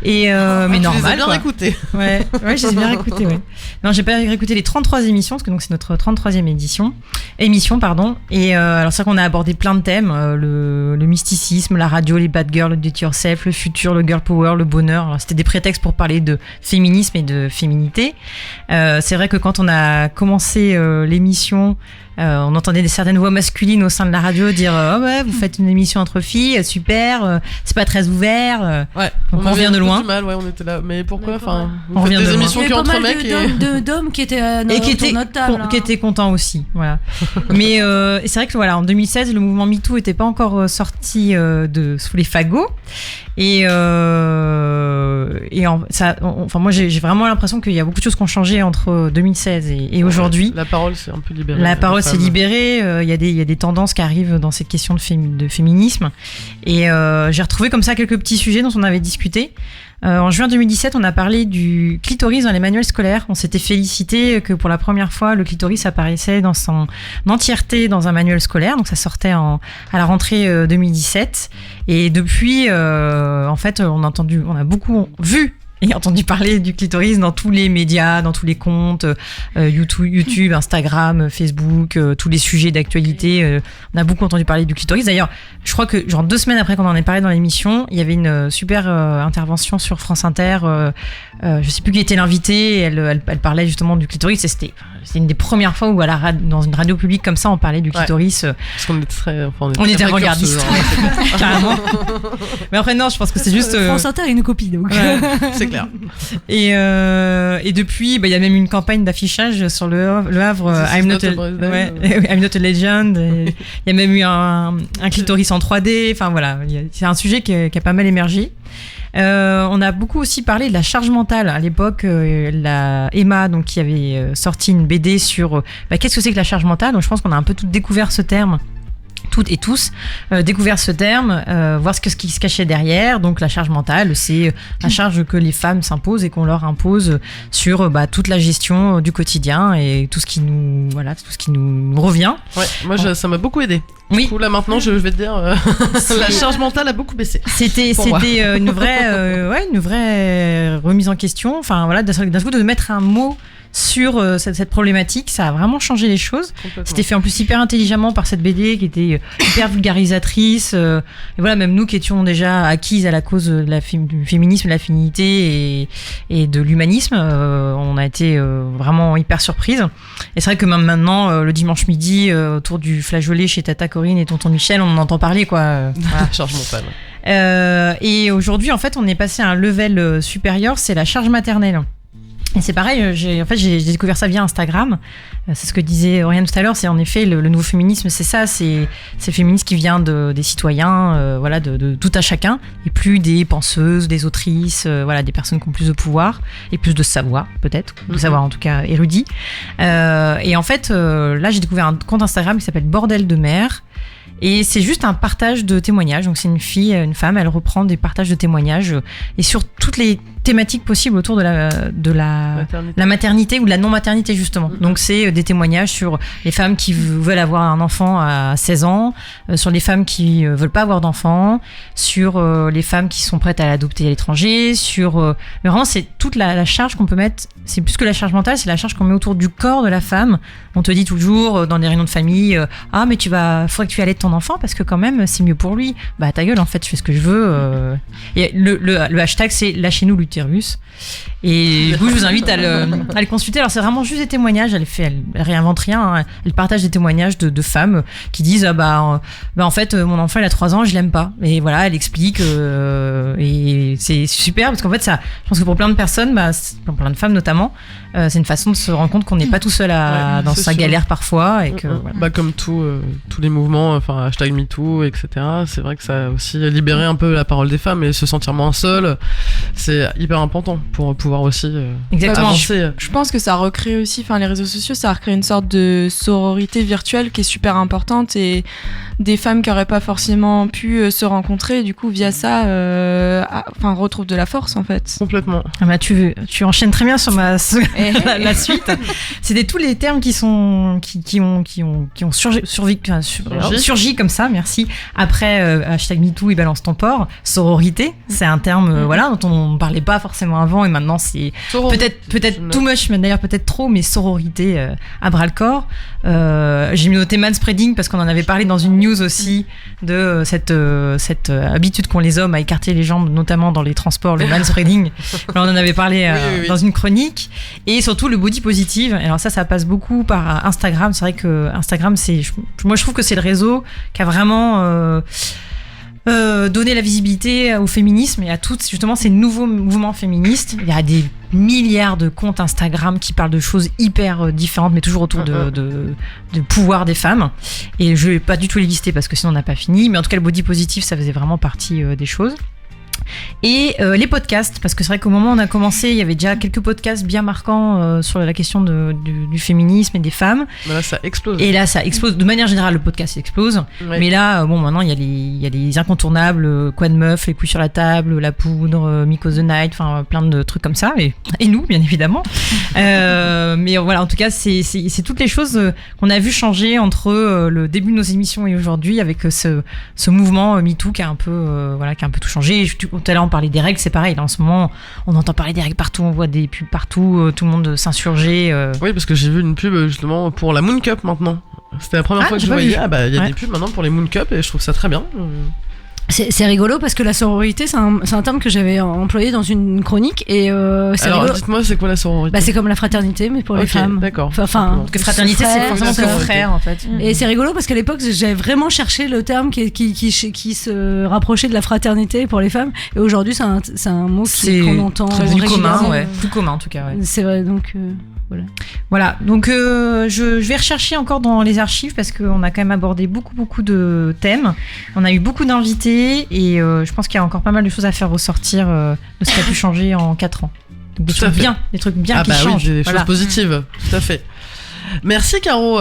[SPEAKER 2] Et mais
[SPEAKER 3] tu
[SPEAKER 2] normal.
[SPEAKER 3] Les as bien réécoutés.
[SPEAKER 2] Ouais, je les ai bien réécoutés. Ouais. Non, j'ai pas réécouté les 33 émissions parce que donc c'est notre 33e émission, pardon. Et alors c'est vrai qu'on a abordé plein de thèmes, le mysticisme, la radio, les bad girls, le do it yourself, le futur, le girl power, le bonheur. Alors, c'était des prétextes pour parler de féminisme et de féminité. C'est vrai que quand on a commencé l'émission, on entendait certaines voix masculines au sein de la radio dire oh ouais, vous faites une émission entre filles, super, c'est pas très ouvert.
[SPEAKER 3] Ouais,
[SPEAKER 2] donc on revient de loin.
[SPEAKER 3] Du mal, ouais, on était là. Mais pourquoi enfin,
[SPEAKER 2] on revient
[SPEAKER 3] des
[SPEAKER 2] de
[SPEAKER 3] émissions qui entre mecs
[SPEAKER 1] d'hommes qui étaient notre table,
[SPEAKER 2] qui étaient contents aussi, voilà. Mais c'est vrai que voilà, en 2016, le mouvement MeToo était pas encore sorti sous les fagots. Et moi j'ai vraiment l'impression qu'il y a beaucoup de choses qui ont changé entre 2016 et aujourd'hui.
[SPEAKER 3] La parole s'est un peu libérée.
[SPEAKER 2] La parole s'est libérée. Il y a des tendances qui arrivent dans cette question de féminisme. Et j'ai retrouvé comme ça quelques petits sujets dont on avait discuté. En juin 2017, on a parlé du clitoris dans les manuels scolaires. On s'était félicité que pour la première fois, le clitoris apparaissait dans son entièreté dans un manuel scolaire. Donc ça sortait à la rentrée 2017. Et depuis, en fait, on a beaucoup vu et entendu parler du clitoris dans tous les médias, dans tous les comptes, YouTube, Instagram, Facebook, tous les sujets d'actualité. On a beaucoup entendu parler du clitoris. D'ailleurs, je crois que 2 semaines après qu'on en ait parlé dans l'émission, il y avait une super intervention sur France Inter. Je sais plus qui était l'invité. Elle parlait justement du clitoris. C'était une des premières fois où dans une radio publique comme ça, on parlait du clitoris.
[SPEAKER 3] Parce qu'on était
[SPEAKER 2] on était regardistes. Carrément. Mais après non, je pense que c'est juste.
[SPEAKER 1] France Inter est une copie donc.
[SPEAKER 3] Ouais, c'est clair.
[SPEAKER 2] Et depuis, il y a même une campagne d'affichage sur le Havre. I'm not a legend. Il y a même eu un clitoris en 3D. Enfin voilà, c'est un sujet qui a pas mal émergé. On a beaucoup aussi parlé de la charge mentale. À l'époque, la Emma, donc, qui avait sorti une BD sur qu'est-ce que c'est que la charge mentale. Donc je pense qu'on a un peu tout découvert ce terme. Toutes et tous découvert ce terme, voir ce qui se cachait derrière. Donc la charge mentale, c'est la charge que les femmes s'imposent et qu'on leur impose sur toute la gestion du quotidien et tout ce qui nous revient. Ouais,
[SPEAKER 3] moi ça m'a beaucoup aidé.
[SPEAKER 2] Oui.
[SPEAKER 3] Du coup, là maintenant, je vais te dire, la charge mentale a beaucoup baissé.
[SPEAKER 2] C'était une vraie remise en question. Enfin voilà, d'un coup de mettre un mot sur cette problématique, ça a vraiment changé les choses. C'était fait en plus hyper intelligemment par cette BD qui était hyper vulgarisatrice. Et voilà, même nous qui étions déjà acquises à la cause du féminisme, de la féminité et de l'humanisme, on a été vraiment hyper surprises. Et c'est vrai que même maintenant, le dimanche midi, autour du flageolet chez Tata Corinne et Tonton Michel, on en entend parler quoi.
[SPEAKER 3] Voilà. Charge mentale.
[SPEAKER 2] Et aujourd'hui, en fait, on est passé à un level supérieur, c'est la charge maternelle. Et c'est pareil, j'ai découvert ça via Instagram. C'est ce que disait Oriane tout à l'heure. C'est en effet le nouveau féminisme, c'est ça. C'est le féminisme qui vient des citoyens, de tout à chacun, et plus des penseuses, des autrices, des personnes qui ont plus de pouvoir et plus de savoir, peut-être, de savoir en tout cas érudit. Et en fait, là, j'ai découvert un compte Instagram qui s'appelle Bordel de Mère. Et c'est juste un partage de témoignages. Donc c'est une femme, elle reprend des partages de témoignages et sur toutes les thématiques possibles autour de la maternité ou de la non-maternité justement. Donc c'est des témoignages sur les femmes qui veulent avoir un enfant à 16 ans, sur les femmes qui veulent pas avoir d'enfant, sur les femmes qui sont prêtes à l'adopter à l'étranger, mais vraiment c'est toute la charge qu'on peut mettre. C'est plus que la charge mentale, c'est la charge qu'on met autour du corps de la femme. On te dit toujours dans des réunions de famille, mais faudrait que tu allaites ton enfant parce que quand même c'est mieux pour lui. Bah ta gueule, en fait, je fais ce que je veux. Et le hashtag c'est lâchez-nous l'utérus. Et du coup, je vous invite à le consulter. Alors c'est vraiment juste des témoignages. Elle réinvente rien. Hein. Elle partage des témoignages de femmes qui disent en fait mon enfant il a 3 ans, je l'aime pas. Et voilà, elle explique et c'est super parce qu'en fait ça, je pense que pour plein de personnes, pour plein de femmes notamment, c'est une façon de se rendre compte qu'on n'est pas tout seul dans sa galère parfois et que
[SPEAKER 3] voilà. Comme tous les mouvements, enfin hashtag MeToo, etc. C'est vrai que ça a aussi libéré un peu la parole des femmes et se sentir moins seule. C'est hyper important pour pouvoir aussi avancer.
[SPEAKER 6] Je pense que ça recrée aussi, les réseaux sociaux, ça a recréé une sorte de sororité virtuelle qui est super importante et des femmes qui n'auraient pas forcément pu se rencontrer, du coup via ça, retrouvent de la force en fait.
[SPEAKER 3] Complètement.
[SPEAKER 2] Tu enchaînes très bien sur la suite. C'était tous les termes qui ont surgi comme ça, merci. Après hashtag MeToo et balance ton porc, sororité, c'est un terme dont on ne parlait pas forcément avant et maintenant c'est peut-être too much, mais d'ailleurs peut-être trop, mais sororité à bras le corps. J'ai noté manspreading parce qu'on en avait parlé dans une news aussi de cette habitude qu'ont les hommes à écarter les jambes, notamment dans les transports, le manspreading. Là, on en avait parlé dans une chronique. Et surtout le body positive. Alors ça passe beaucoup par Instagram. C'est vrai que Instagram, moi je trouve que c'est le réseau qui a vraiment donné la visibilité au féminisme et à toutes justement ces nouveaux mouvements féministes. Il y a des milliards de comptes Instagram qui parlent de choses hyper différentes, mais toujours autour de pouvoir des femmes. Et je vais pas du tout les lister parce que sinon on n'a pas fini. Mais en tout cas, le body positive, ça faisait vraiment partie des choses. Et les podcasts, parce que c'est vrai qu'au moment où on a commencé, il y avait déjà quelques podcasts bien marquants sur la question du féminisme et des femmes.
[SPEAKER 3] Mais là, ça explose.
[SPEAKER 2] Et là, ça explose. De manière générale, le podcast explose. Oui. Mais là, maintenant, il y a les incontournables, Quoi de meuf, Les couilles sur la table, La poudre, Miko the Night, enfin plein de trucs comme ça. Et nous, bien évidemment. Mais voilà, en tout cas, c'est toutes les choses qu'on a vu changer entre le début de nos émissions et aujourd'hui, avec ce mouvement MeToo qui a un peu tout changé. Tout à l'heure on parlait des règles, c'est pareil, là en ce moment on entend parler des règles partout, on voit des pubs partout, tout le monde s'insurger.
[SPEAKER 3] Oui, parce que j'ai vu une pub justement pour la Moon Cup maintenant. C'était la première fois que je voyais. Il y a des pubs maintenant pour les Moon Cup et je trouve ça très bien.
[SPEAKER 1] C'est rigolo parce que la sororité, c'est un terme que j'avais employé dans une chronique et c'est
[SPEAKER 3] alors
[SPEAKER 1] rigolo.
[SPEAKER 3] dites-moi, c'est quoi la sororité?
[SPEAKER 1] C'est comme la fraternité mais pour les femmes.
[SPEAKER 3] D'accord.
[SPEAKER 1] Enfin,
[SPEAKER 2] que fraternité, c'est forcément que frère en fait.
[SPEAKER 1] Et c'est rigolo parce qu'à l'époque, j'avais vraiment cherché le terme qui se rapprochait de la fraternité pour les femmes. Et aujourd'hui, c'est un mot qu'on entend
[SPEAKER 2] très commun, plus commun en tout cas. Ouais.
[SPEAKER 1] C'est vrai, donc.
[SPEAKER 2] Voilà, donc je vais rechercher encore dans les archives parce qu'on a quand même abordé beaucoup de thèmes. On a eu beaucoup d'invités et je pense qu'il y a encore pas mal de choses à faire ressortir de ce qui a pu changer en 4 ans. Donc des trucs bien qui changent.
[SPEAKER 3] Oui, des choses positives, tout à fait. Merci Caro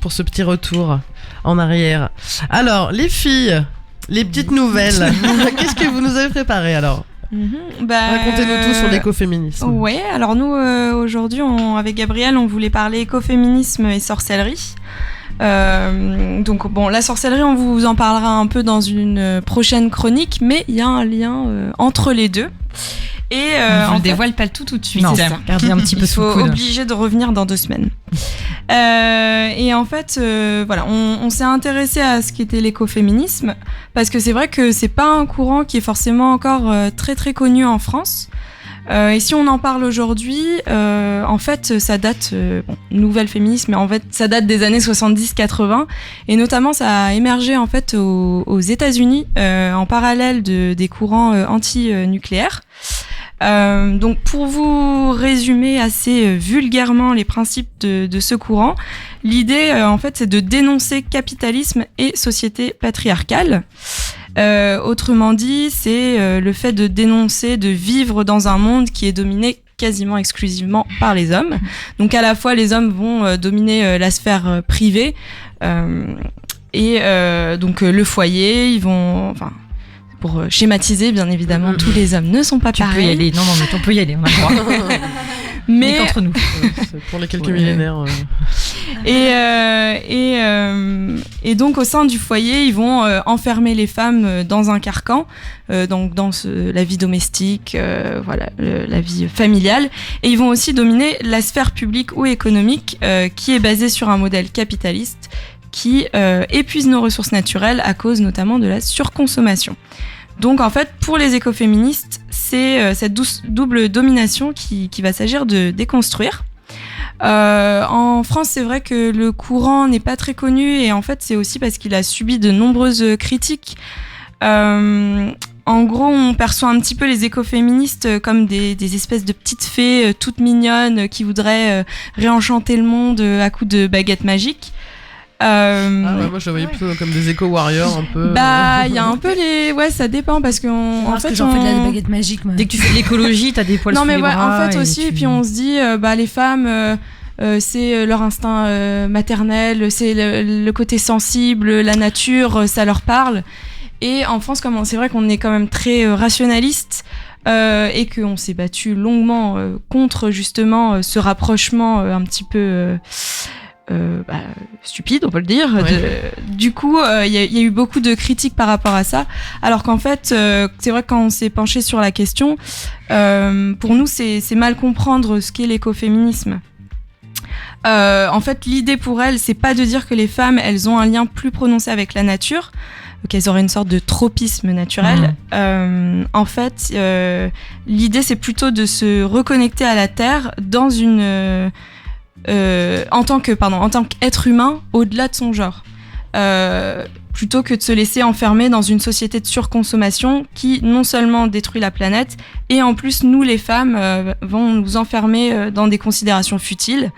[SPEAKER 3] pour ce petit retour en arrière. Alors, les filles, les petites nouvelles, qu'est-ce que vous nous avez préparé alors? Racontez-nous tout sur l'écoféminisme.
[SPEAKER 6] Ouais, alors nous aujourd'hui avec Gabrielle on voulait parler écoféminisme et sorcellerie. Donc la sorcellerie on vous en parlera un peu dans une prochaine chronique, mais il y a un lien entre les deux. Et
[SPEAKER 2] on ne dévoile pas le tout de suite.
[SPEAKER 6] Non,
[SPEAKER 2] gardez un petit peu sous le coude.
[SPEAKER 6] Obligé de revenir dans 2 semaines. Et en fait, on s'est intéressé à ce qu'était l'écoféminisme parce que c'est vrai que c'est pas un courant qui est forcément encore très très connu en France. Et si on en parle aujourd'hui, en fait, ça date, nouvelle féminisme, mais en fait, ça date des années 70-80, et notamment, ça a émergé en fait aux États-Unis en parallèle des courants anti-nucléaires. Donc, pour vous résumer assez vulgairement les principes de ce courant, l'idée, en fait, c'est de dénoncer capitalisme et société patriarcale. Autrement dit, c'est le fait de dénoncer, de vivre dans un monde qui est dominé quasiment exclusivement par les hommes. Donc à la fois les hommes vont dominer la sphère privée et donc le foyer, ils vont... Pour schématiser, bien évidemment, tous les hommes ne sont pas pareils.
[SPEAKER 2] Tu peux y aller. Non, mais on peut y aller, on a le droit.
[SPEAKER 6] Mais
[SPEAKER 2] entre nous.
[SPEAKER 3] Pour les quelques millénaires.
[SPEAKER 6] Et donc, au sein du foyer, ils vont enfermer les femmes dans un carcan, donc dans la vie domestique, la vie familiale. Et ils vont aussi dominer la sphère publique ou économique qui est basée sur un modèle capitaliste qui épuisent nos ressources naturelles à cause notamment de la surconsommation. Donc en fait, pour les écoféministes, c'est cette double domination qui va s'agir de déconstruire. En France, c'est vrai que le courant n'est pas très connu et en fait, c'est aussi parce qu'il a subi de nombreuses critiques. En gros, on perçoit un petit peu les écoféministes comme des espèces de petites fées toutes mignonnes qui voudraient réenchanter le monde à coups de baguettes magiques.
[SPEAKER 3] Moi je la voyais plutôt comme des éco-warriors un peu.
[SPEAKER 6] Il y a un peu ça dépend parce qu'en fait,
[SPEAKER 1] j'en fais de la baguette magique. Moi.
[SPEAKER 2] Dès que tu fais de l'écologie, t'as des poils sur les bras.
[SPEAKER 6] Non, mais en fait aussi, et puis on se dit, les femmes, c'est leur instinct maternel, c'est le côté sensible, la nature, ça leur parle. Et en France, c'est vrai qu'on est quand même très rationaliste et qu'on s'est battu longuement contre justement ce rapprochement un petit peu stupide, on peut le dire. Ouais. Du coup, il y a eu beaucoup de critiques par rapport à ça, alors qu'en fait, c'est vrai que quand on s'est penché sur la question, pour nous, c'est mal comprendre ce qu'est l'écoféminisme. En fait, l'idée pour elles, c'est pas de dire que les femmes, elles ont un lien plus prononcé avec la nature, qu'elles auraient une sorte de tropisme naturel. En fait, l'idée, c'est plutôt de se reconnecter à la terre dans en tant qu'être humain au-delà de son genre, plutôt que de se laisser enfermer dans une société de surconsommation qui non seulement détruit la planète et en plus nous les femmes vont nous enfermer dans des considérations futiles.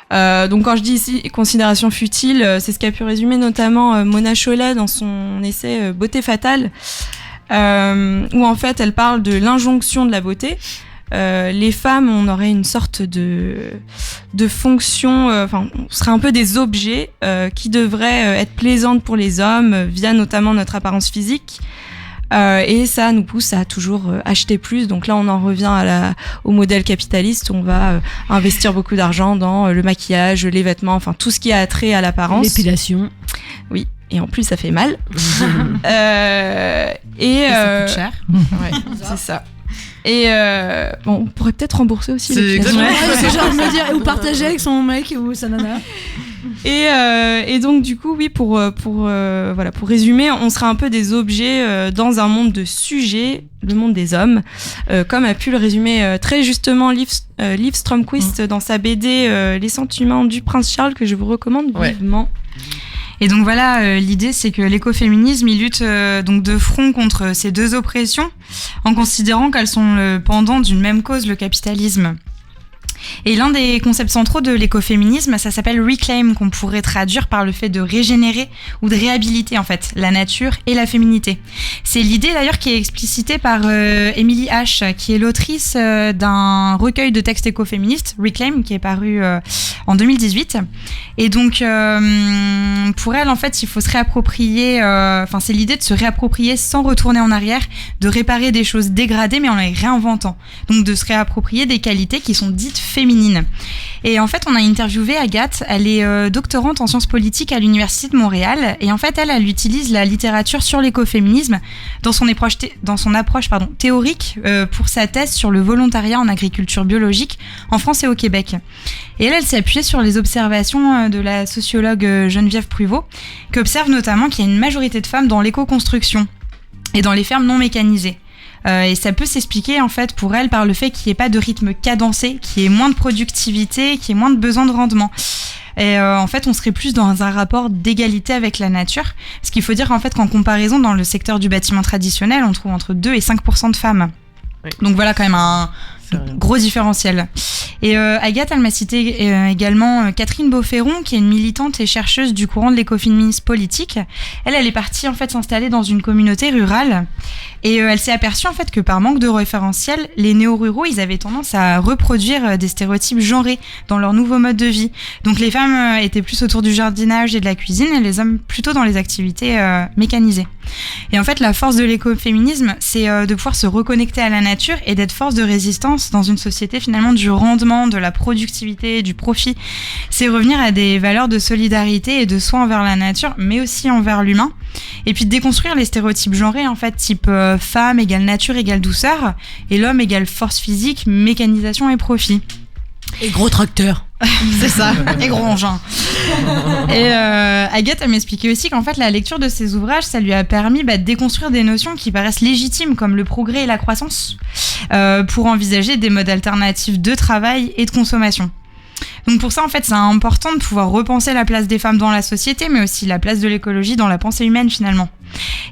[SPEAKER 6] Donc quand je dis ici considérations futiles, c'est ce qu'a pu résumer notamment Mona Chollet dans son essai Beauté fatale, où en fait elle parle de l'injonction de la beauté. Les femmes, on aurait une sorte de fonction, on serait un peu des objets qui devraient être plaisantes pour les hommes via notamment notre apparence physique. Et ça nous pousse à toujours acheter plus. Donc là, on en revient au modèle capitaliste où on va investir beaucoup d'argent dans le maquillage, les vêtements, enfin tout ce qui a trait à l'apparence.
[SPEAKER 1] L'épilation.
[SPEAKER 6] Oui, et en plus ça fait mal.
[SPEAKER 2] Et ça coûte cher.
[SPEAKER 6] Ouais, c'est ça. Et on pourrait peut-être rembourser aussi
[SPEAKER 3] les
[SPEAKER 6] pièces.
[SPEAKER 1] C'est genre de me dire ou partager avec son mec ou sa nana.
[SPEAKER 6] Et donc du coup pour résumer, on sera un peu des objets dans un monde de sujets, le monde des hommes, comme a pu le résumer très justement Liv Strömquist dans sa BD Les sentiments du prince Charles, que je vous recommande vivement.
[SPEAKER 4] Et donc voilà, l'idée c'est que l'écoféminisme il lutte donc de front contre ces deux oppressions en considérant qu'elles sont le pendant d'une même cause, le capitalisme. Et l'un des concepts centraux de l'écoféminisme, ça s'appelle reclaim, qu'on pourrait traduire par le fait de régénérer ou de réhabiliter en fait la nature et la féminité. C'est l'idée d'ailleurs qui est explicitée par Emily H, qui est l'autrice d'un recueil de textes écoféministes, Reclaim, qui est paru en 2018. Et donc pour elle en fait, il faut se réapproprier, c'est l'idée de se réapproprier sans retourner en arrière, de réparer des choses dégradées mais en les réinventant. Donc de se réapproprier des qualités qui sont dites féminine. Et en fait, on a interviewé Agathe, elle est doctorante en sciences politiques à l'Université de Montréal, et en fait, elle utilise la littérature sur l'écoféminisme dans son approche théorique pour sa thèse sur le volontariat en agriculture biologique en France et au Québec. Et elle s'est appuyée sur les observations de la sociologue Geneviève Pruvot, qui observe notamment qu'il y a une majorité de femmes dans l'éco-construction et dans les fermes non mécanisées. Et ça peut s'expliquer en fait pour elle par le fait qu'il n'y ait pas de rythme cadencé, qu'il y ait moins de productivité, qu'il y ait moins de besoin de rendement. Et en fait, on serait plus dans un rapport d'égalité avec la nature. Ce qu'il faut dire en fait qu'en comparaison, dans le secteur du bâtiment traditionnel, on trouve entre 2 et 5% de femmes. Oui. Donc voilà quand même un gros différentiel. Et Agathe, elle m'a cité également Catherine Beauferron, qui est une militante et chercheuse du courant de l'écoféminisme politique. Elle est partie en fait s'installer dans une communauté rurale et elle s'est aperçue en fait que par manque de référentiel, les néo-ruraux, ils avaient tendance à reproduire des stéréotypes genrés dans leur nouveau mode de vie. Donc les femmes étaient plus autour du jardinage et de la cuisine et les hommes plutôt dans les activités mécanisées. Et en fait, la force de l'écoféminisme, c'est de pouvoir se reconnecter à la nature et d'être force de résistance dans une société finalement du rendement, de la productivité, du profit. C'est revenir à des valeurs de solidarité et de soin envers la nature, mais aussi envers l'humain. Et puis de déconstruire les stéréotypes genrés, en fait, type femme égale nature égale douceur, et l'homme égale force physique, mécanisation et profit.
[SPEAKER 1] Et gros tracteur.
[SPEAKER 4] C'est ça, et gros engin. Et Agathe, elle m'expliquait aussi qu'en fait, la lecture de ces ouvrages, ça lui a permis de déconstruire des notions qui paraissent légitimes, comme le progrès et la croissance, pour envisager des modes alternatifs de travail et de consommation. Donc pour ça, en fait, c'est important de pouvoir repenser la place des femmes dans la société, mais aussi la place de l'écologie dans la pensée humaine, finalement.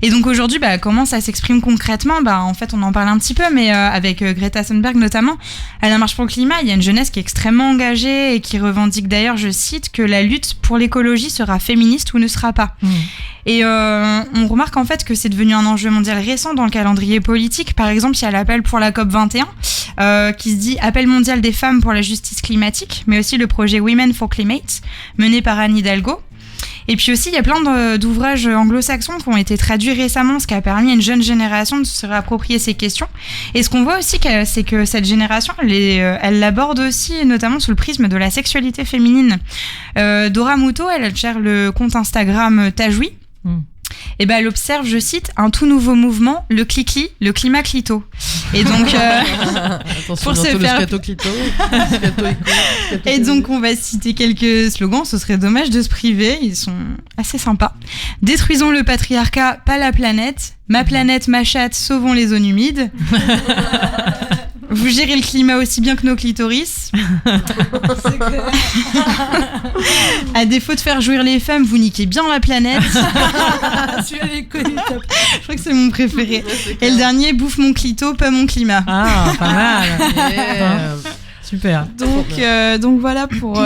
[SPEAKER 4] Et donc aujourd'hui, comment ça s'exprime concrètement ? En fait, on en parle un petit peu, mais avec Greta Thunberg notamment, à la Marche pour le climat, il y a une jeunesse qui est extrêmement engagée et qui revendique d'ailleurs, je cite, que la lutte pour l'écologie sera féministe ou ne sera pas. Et on remarque en fait que c'est devenu un enjeu mondial récent dans le calendrier politique. Par exemple, il y a l'appel pour la COP21 qui se dit appel mondial des femmes pour la justice climatique, mais aussi le projet Women for Climate mené par Anne Hidalgo. Et puis aussi, il y a plein d'ouvrages anglo-saxons qui ont été traduits récemment, ce qui a permis à une jeune génération de se réapproprier ces questions. Et ce qu'on voit aussi, c'est que cette génération, elle l'aborde aussi, notamment sous le prisme de la sexualité féminine. Dora Muto, elle gère le compte Instagram Tajoui. Et elle observe, je cite, un tout nouveau mouvement, le clic-clic, le climat clito. Et donc,
[SPEAKER 3] pour se faire...
[SPEAKER 4] Et donc, on va citer quelques slogans. Ce serait dommage de se priver. Ils sont assez sympas. Détruisons le patriarcat, pas la planète. Ma planète, ma chatte, sauvons les zones humides. Vous gérez le climat aussi bien que nos clitoris. À défaut de faire jouir les femmes, vous niquez bien la planète. Je crois que c'est mon préféré. Et le dernier, bouffe mon clito, pas mon climat.
[SPEAKER 2] Ah, pas mal.
[SPEAKER 3] Yeah.
[SPEAKER 2] Super.
[SPEAKER 6] Donc voilà pour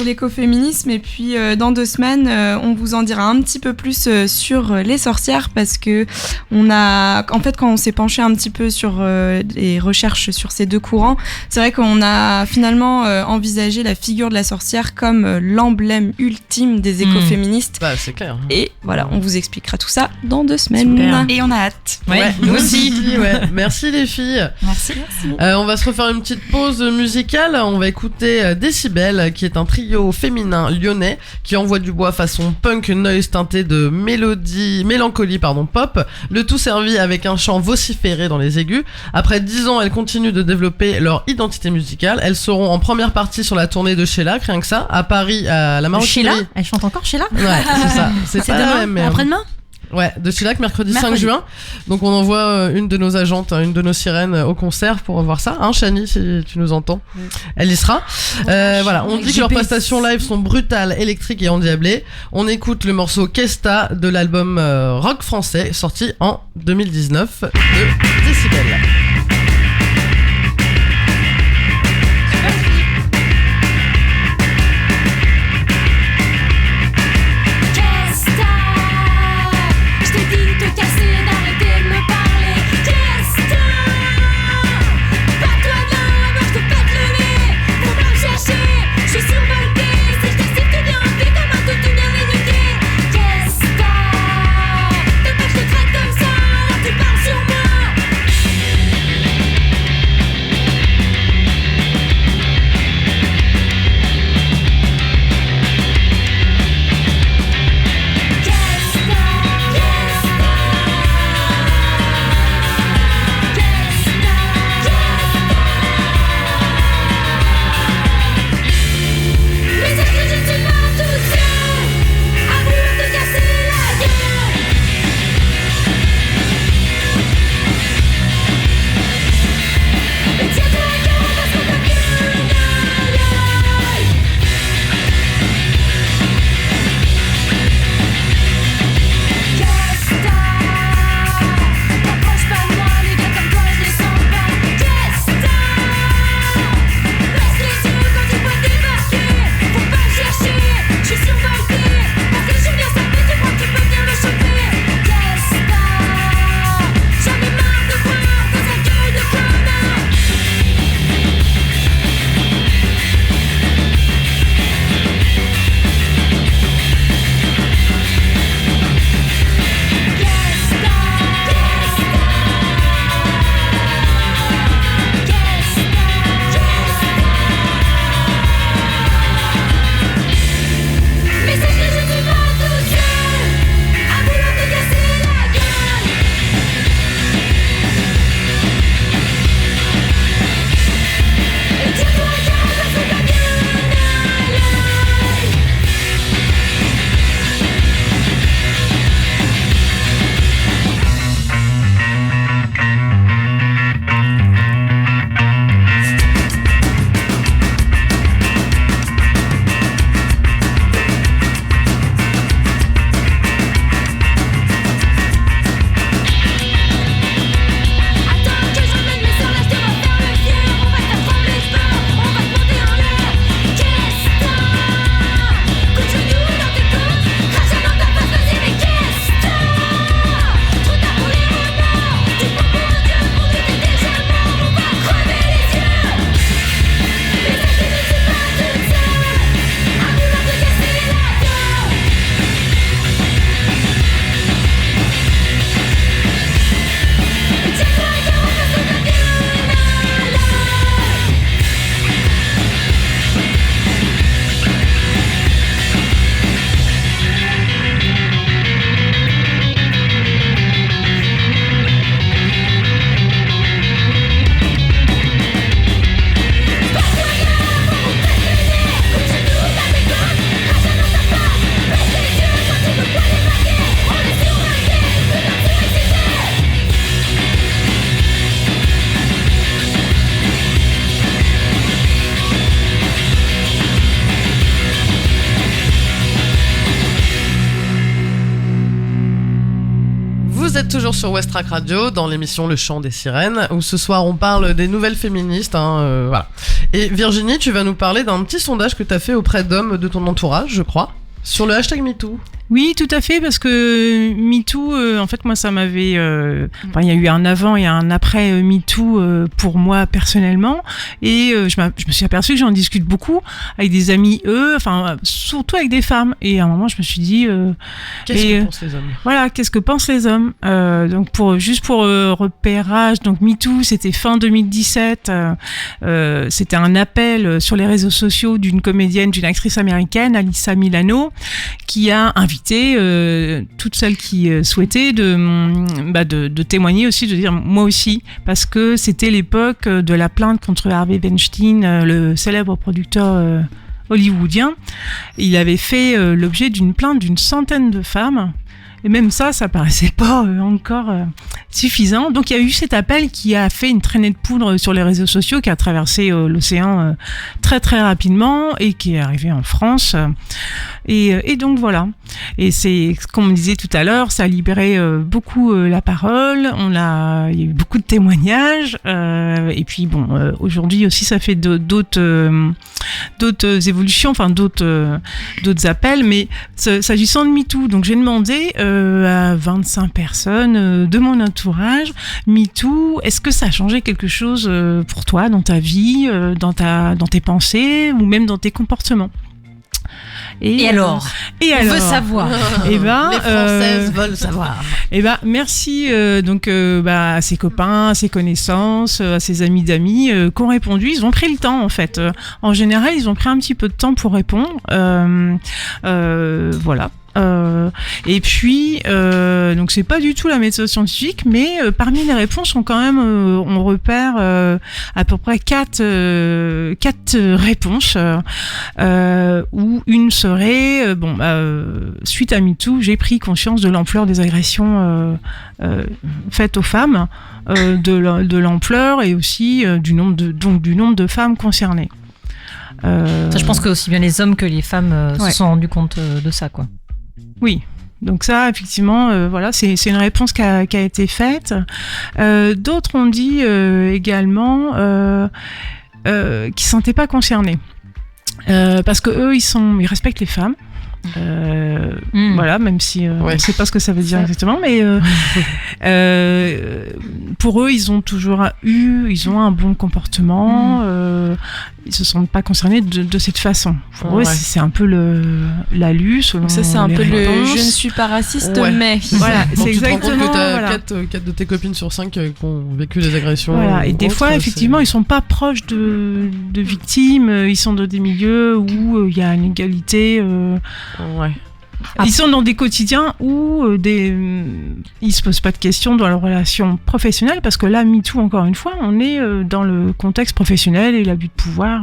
[SPEAKER 6] l'écoféminisme. Et puis dans 2 semaines, on vous en dira un petit peu plus sur les sorcières, parce que en fait, quand on s'est penché un petit peu sur les recherches sur ces 2 courants, c'est vrai qu'on a finalement envisagé la figure de la sorcière comme l'emblème ultime des écoféministes.
[SPEAKER 3] C'est clair.
[SPEAKER 6] Et voilà, on vous expliquera tout ça dans 2 semaines.
[SPEAKER 2] Super.
[SPEAKER 4] Et on a hâte.
[SPEAKER 3] Ouais, nous aussi. Ouais. Merci les filles.
[SPEAKER 4] Merci.
[SPEAKER 3] On va se refaire une petite pause musicale. On va écouter Décibel, qui est un trio féminin lyonnais qui envoie du bois façon punk noise teinté de mélancolie pop. Le tout servi avec un chant vociféré dans les aigus. Après 10 ans, elles continuent de développer leur identité musicale. Elles seront en première partie sur la tournée de Sheila, rien que ça, à Paris, à la Maroquinerie.
[SPEAKER 2] Sheila ? Elle chante encore Sheila ?
[SPEAKER 3] Ouais, c'est ça. C'est pas
[SPEAKER 1] demain,
[SPEAKER 3] la même, mais
[SPEAKER 1] après-demain ?
[SPEAKER 3] Ouais, de Chillac, mercredi 5 juin. Donc on envoie une de nos agentes, une de nos sirènes au concert pour voir ça. Chani, si tu nous entends. Elle y sera. Voilà, on dit que leurs prestations live sont brutales, électriques et endiablées. On écoute le morceau Kesta de l'album rock français sorti en 2019 de Décibel. Vous êtes toujours sur Westrack Radio dans l'émission Le Chant des Sirènes où ce soir on parle des nouvelles féministes. Voilà. Et Virginie, tu vas nous parler d'un petit sondage que tu as fait auprès d'hommes de ton entourage, je crois, sur le hashtag MeToo.
[SPEAKER 5] Oui, tout à fait, parce que MeToo, en fait, moi, ça m'avait... il y a eu un avant et un après MeToo pour moi, personnellement. Et je me suis aperçue que j'en discute beaucoup avec des amis, surtout avec des femmes. Et à un moment, je me suis dit...
[SPEAKER 3] Qu'est-ce que pensent les hommes ?
[SPEAKER 5] Voilà, qu'est-ce que pensent les hommes ? Donc, pour repérage, donc MeToo, c'était fin 2017. C'était un appel sur les réseaux sociaux d'une actrice américaine, Alyssa Milano, qui a invité toutes celles qui souhaitaient de témoigner aussi, de dire moi aussi, parce que c'était l'époque de la plainte contre Harvey Weinstein, le célèbre producteur hollywoodien. Il avait fait l'objet d'une plainte d'une centaine de femmes. Et même ça paraissait pas encore suffisant. Donc il y a eu cet appel qui a fait une traînée de poudre sur les réseaux sociaux, qui a traversé l'océan très très rapidement et qui est arrivé en France. Et donc voilà. Et c'est, comme on disait tout à l'heure, ça a libéré beaucoup la parole. Il y a eu beaucoup de témoignages. Et puis aujourd'hui aussi, ça fait d'autres évolutions, d'autres appels. Mais s'agissant de MeToo, donc j'ai demandé à 25 personnes de mon entourage, MeToo, est-ce que ça a changé quelque chose pour toi dans ta vie, dans tes pensées ou même dans tes comportements ?
[SPEAKER 1] Et alors on veut savoir.
[SPEAKER 3] Les Françaises veulent savoir.
[SPEAKER 5] Merci à ses copains, à ses connaissances, à ses amis d'amis qui ont répondu. Ils ont pris le temps en fait. En général, ils ont pris un petit peu de temps pour répondre. Voilà. Et puis donc c'est pas du tout la méthode scientifique, mais parmi les réponses on repère à peu près quatre réponses où une serait suite à MeToo, j'ai pris conscience de l'ampleur des agressions faites aux femmes, de l'ampleur et aussi du nombre de femmes concernées.
[SPEAKER 2] Ça, je pense que aussi bien les hommes que les femmes se sont rendus compte de ça, quoi.
[SPEAKER 5] Oui, donc ça, effectivement, c'est une réponse qui a été faite. D'autres ont dit également qu'ils ne se sentaient pas concernés. Parce que eux, ils respectent les femmes. Voilà, même si on ne sait pas ce que ça veut dire exactement, mais pour eux, ils ont un bon comportement. Ils se sentent pas concernés de cette façon. Pour eux, c'est un peu l'alu, selon
[SPEAKER 6] ça, c'est un peu
[SPEAKER 5] réponses.
[SPEAKER 6] Je ne suis pas raciste, mais
[SPEAKER 5] voilà,
[SPEAKER 3] donc
[SPEAKER 5] c'est exactement.
[SPEAKER 3] Tu te rends compte que t'as 4 de tes copines sur 5 qui ont vécu des agressions.
[SPEAKER 5] Voilà, et des fois, effectivement, ils sont pas proches de victimes. Ils sont dans des milieux où il y a une égalité. Ils sont dans des quotidiens où ils se posent pas de questions dans leur relation professionnelle, parce que là, MeToo, encore une fois, on est dans le contexte professionnel et l'abus de pouvoir.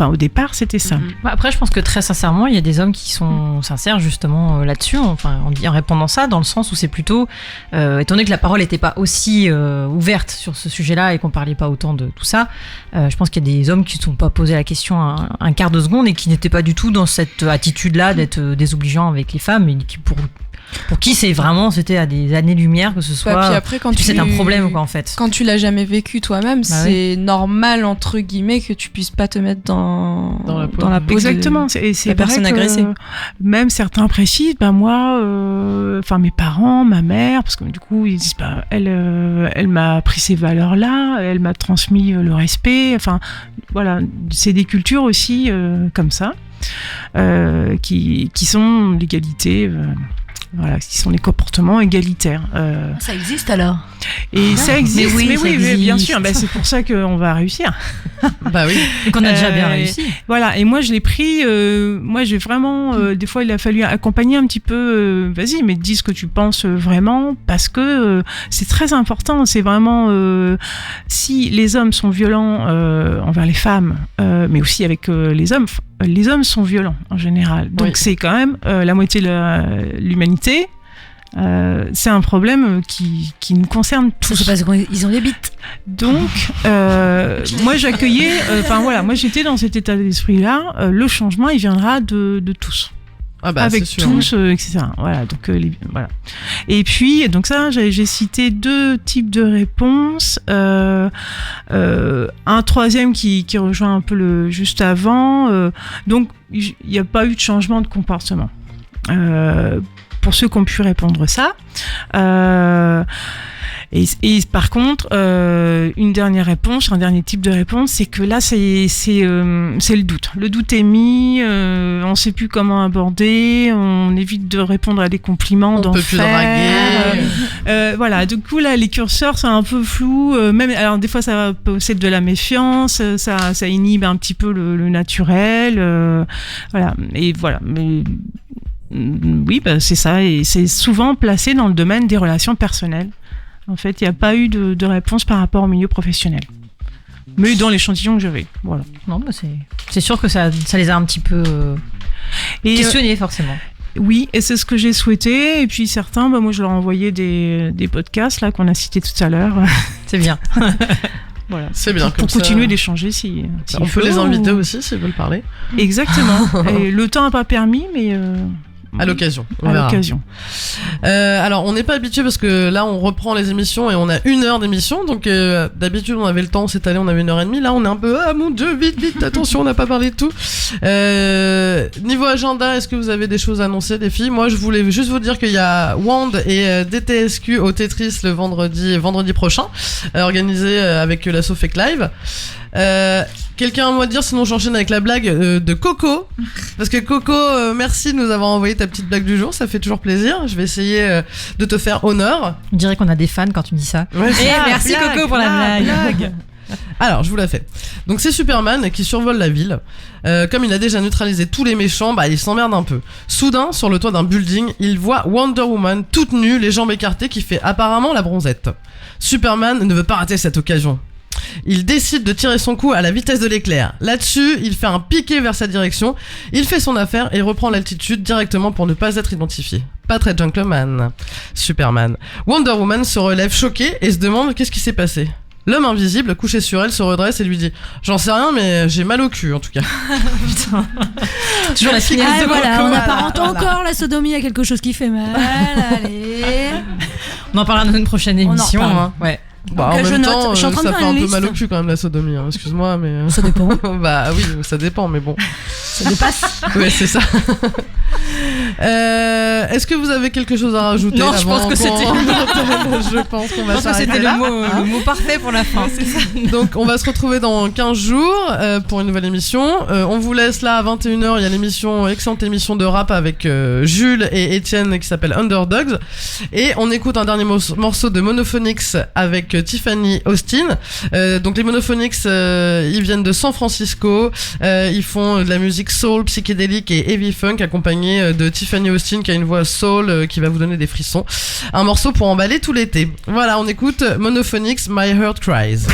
[SPEAKER 5] Au départ, c'était ça.
[SPEAKER 2] Après, je pense que très sincèrement, il y a des hommes qui sont sincères justement là-dessus, en répondant ça, dans le sens où c'est plutôt, étant donné que la parole n'était pas aussi ouverte sur ce sujet-là et qu'on parlait pas autant de tout ça, je pense qu'il y a des hommes qui ne se sont pas posé la question un quart de seconde et qui n'étaient pas du tout dans cette attitude-là d'être désobligeants avec les femmes, et qui pour qui c'était à des années-lumière que ce soit.
[SPEAKER 6] Puis après,
[SPEAKER 2] c'est un problème, quoi, en fait.
[SPEAKER 6] Quand tu l'as jamais vécu toi-même, c'est normal entre guillemets que tu puisses pas te mettre dans la peau.
[SPEAKER 5] Exactement. C'est
[SPEAKER 6] la personne agressée.
[SPEAKER 5] Même certains précisent, moi, mes parents, ma mère, parce que du coup ils disent elle m'a appris ces valeurs-là, elle m'a transmis le respect. Voilà, c'est des cultures aussi comme ça. Qui sont l'égalité, qui sont les comportements égalitaires.
[SPEAKER 1] Ça existe alors.
[SPEAKER 5] Et ça existe,
[SPEAKER 1] mais oui,
[SPEAKER 5] bien sûr. C'est pour ça qu'on va réussir.
[SPEAKER 3] Bah oui.
[SPEAKER 2] Et qu'on a déjà bien réussi.
[SPEAKER 5] Voilà. Et moi, je l'ai pris. Moi, j'ai vraiment. Des fois, il a fallu accompagner un petit peu. Vas-y, mais dis ce que tu penses vraiment, parce que c'est très important. C'est vraiment si les hommes sont violents envers les femmes, mais aussi avec les hommes. Les hommes sont violents en général. Donc c'est quand même la moitié de l'humanité. C'est un problème qui nous concerne tous.
[SPEAKER 1] C'est parce qu'ils ont des bites.
[SPEAKER 5] Donc, moi j'accueillais, moi j'étais dans cet état d'esprit-là. Le changement, il viendra de tous. avec tous, etc. Voilà, donc voilà. Et puis, donc ça, j'ai cité 2 types de réponses. Un troisième qui rejoint un peu le juste avant. Donc, il n'y a pas eu de changement de comportement. Pour ceux qui ont pu répondre ça. Et par contre, une dernière réponse, un dernier type de réponse, c'est que là, c'est le doute. Le doute est mis, on ne sait plus comment aborder, on évite de répondre à des compliments,
[SPEAKER 3] on peut plus draguer.
[SPEAKER 5] Voilà, du coup là, les curseurs sont un peu flous. Même, alors des fois, ça possède de la méfiance, ça inhibe un petit peu le naturel. Voilà, et voilà. Mais oui, c'est ça, et c'est souvent placé dans le domaine des relations personnelles. En fait, il n'y a pas eu de réponse par rapport au milieu professionnel. Mais dans l'échantillon que j'avais, voilà.
[SPEAKER 2] Non, c'est sûr que ça les a un petit peu questionnés, forcément.
[SPEAKER 5] Oui, et c'est ce que j'ai souhaité. Et puis certains, moi je leur ai envoyé des podcasts là qu'on a cités tout à l'heure.
[SPEAKER 2] C'est bien.
[SPEAKER 5] Voilà.
[SPEAKER 3] C'est bien.
[SPEAKER 5] Pour continuer d'échanger si
[SPEAKER 3] on peut les inviter aussi s'ils veulent parler.
[SPEAKER 5] Exactement. Et le temps n'a pas permis, mais...
[SPEAKER 3] À l'occasion. Alors, on n'est pas habitué parce que là, on reprend les émissions et on a 1 heure d'émission. Donc, d'habitude, on avait le temps. Cette année, on avait 1h30. Là, on est un peu, mon Dieu, vite, attention, on n'a pas parlé de tout. Niveau agenda, est-ce que vous avez des choses à annoncer, les filles? Moi, je voulais juste vous dire qu'il y a Wand et DTSQ au Tetris le vendredi prochain, organisé avec la Sofec Live. Quelqu'un a un mot à dire, sinon j'enchaîne avec la blague de Coco. Parce que Coco, merci de nous avoir envoyé ta petite blague du jour, ça fait toujours plaisir. Je vais essayer de te faire honneur.
[SPEAKER 2] On dirait qu'on a des fans quand tu me dis ça.
[SPEAKER 3] Ouais,
[SPEAKER 2] merci blague, Coco pour la blague.
[SPEAKER 3] Alors, je vous la fais. Donc, c'est Superman qui survole la ville. Comme il a déjà neutralisé tous les méchants, il s'emmerde un peu. Soudain, sur le toit d'un building, il voit Wonder Woman toute nue, les jambes écartées, qui fait apparemment la bronzette. Superman ne veut pas rater cette occasion. Il décide de tirer son coup à la vitesse de l'éclair. Là-dessus, il fait un piqué vers sa direction. Il fait son affaire et reprend l'altitude directement pour ne pas être identifié. Pas très gentleman. Superman. Wonder Woman se relève choquée et se demande qu'est-ce qui s'est passé. L'homme invisible, couché sur elle, se redresse et lui dit « J'en sais rien, mais j'ai mal au cul, en tout cas. »
[SPEAKER 2] Putain. Toujours la finesse de
[SPEAKER 1] voilà,
[SPEAKER 2] Coco.
[SPEAKER 1] on apparente encore la sodomie à quelque chose qui fait mal. Allez.
[SPEAKER 2] On en parlera dans une prochaine émission. Ouais.
[SPEAKER 3] En même temps, ça fait un peu mal au cul quand même la sodomie, hein. Excuse-moi, mais...
[SPEAKER 1] Ça dépend.
[SPEAKER 3] Oui, ça dépend, mais bon.
[SPEAKER 1] Ça dépasse.
[SPEAKER 3] Ouais, c'est ça. Est-ce que vous avez quelque chose à rajouter?
[SPEAKER 2] Non, je pense que c'était
[SPEAKER 3] je pense qu'on va s'arrêter là.
[SPEAKER 2] Le mot parfait pour la fin.
[SPEAKER 3] C'est ça. Donc on va se retrouver dans 15 jours pour une nouvelle émission. On vous laisse là à 21h, il y a l'émission, excellente émission de rap avec Jules et Étienne qui s'appelle Underdogs. Et on écoute un dernier morceau de Monophonics avec Tiffany Austin. Donc les Monophonics, ils viennent de San Francisco. Ils font de la musique soul, psychédélique et heavy funk accompagnée de Tiffany Austin qui a une voix soul qui va vous donner des frissons. Un morceau pour emballer tout l'été. Voilà, on écoute Monophonics, My Heart Cries.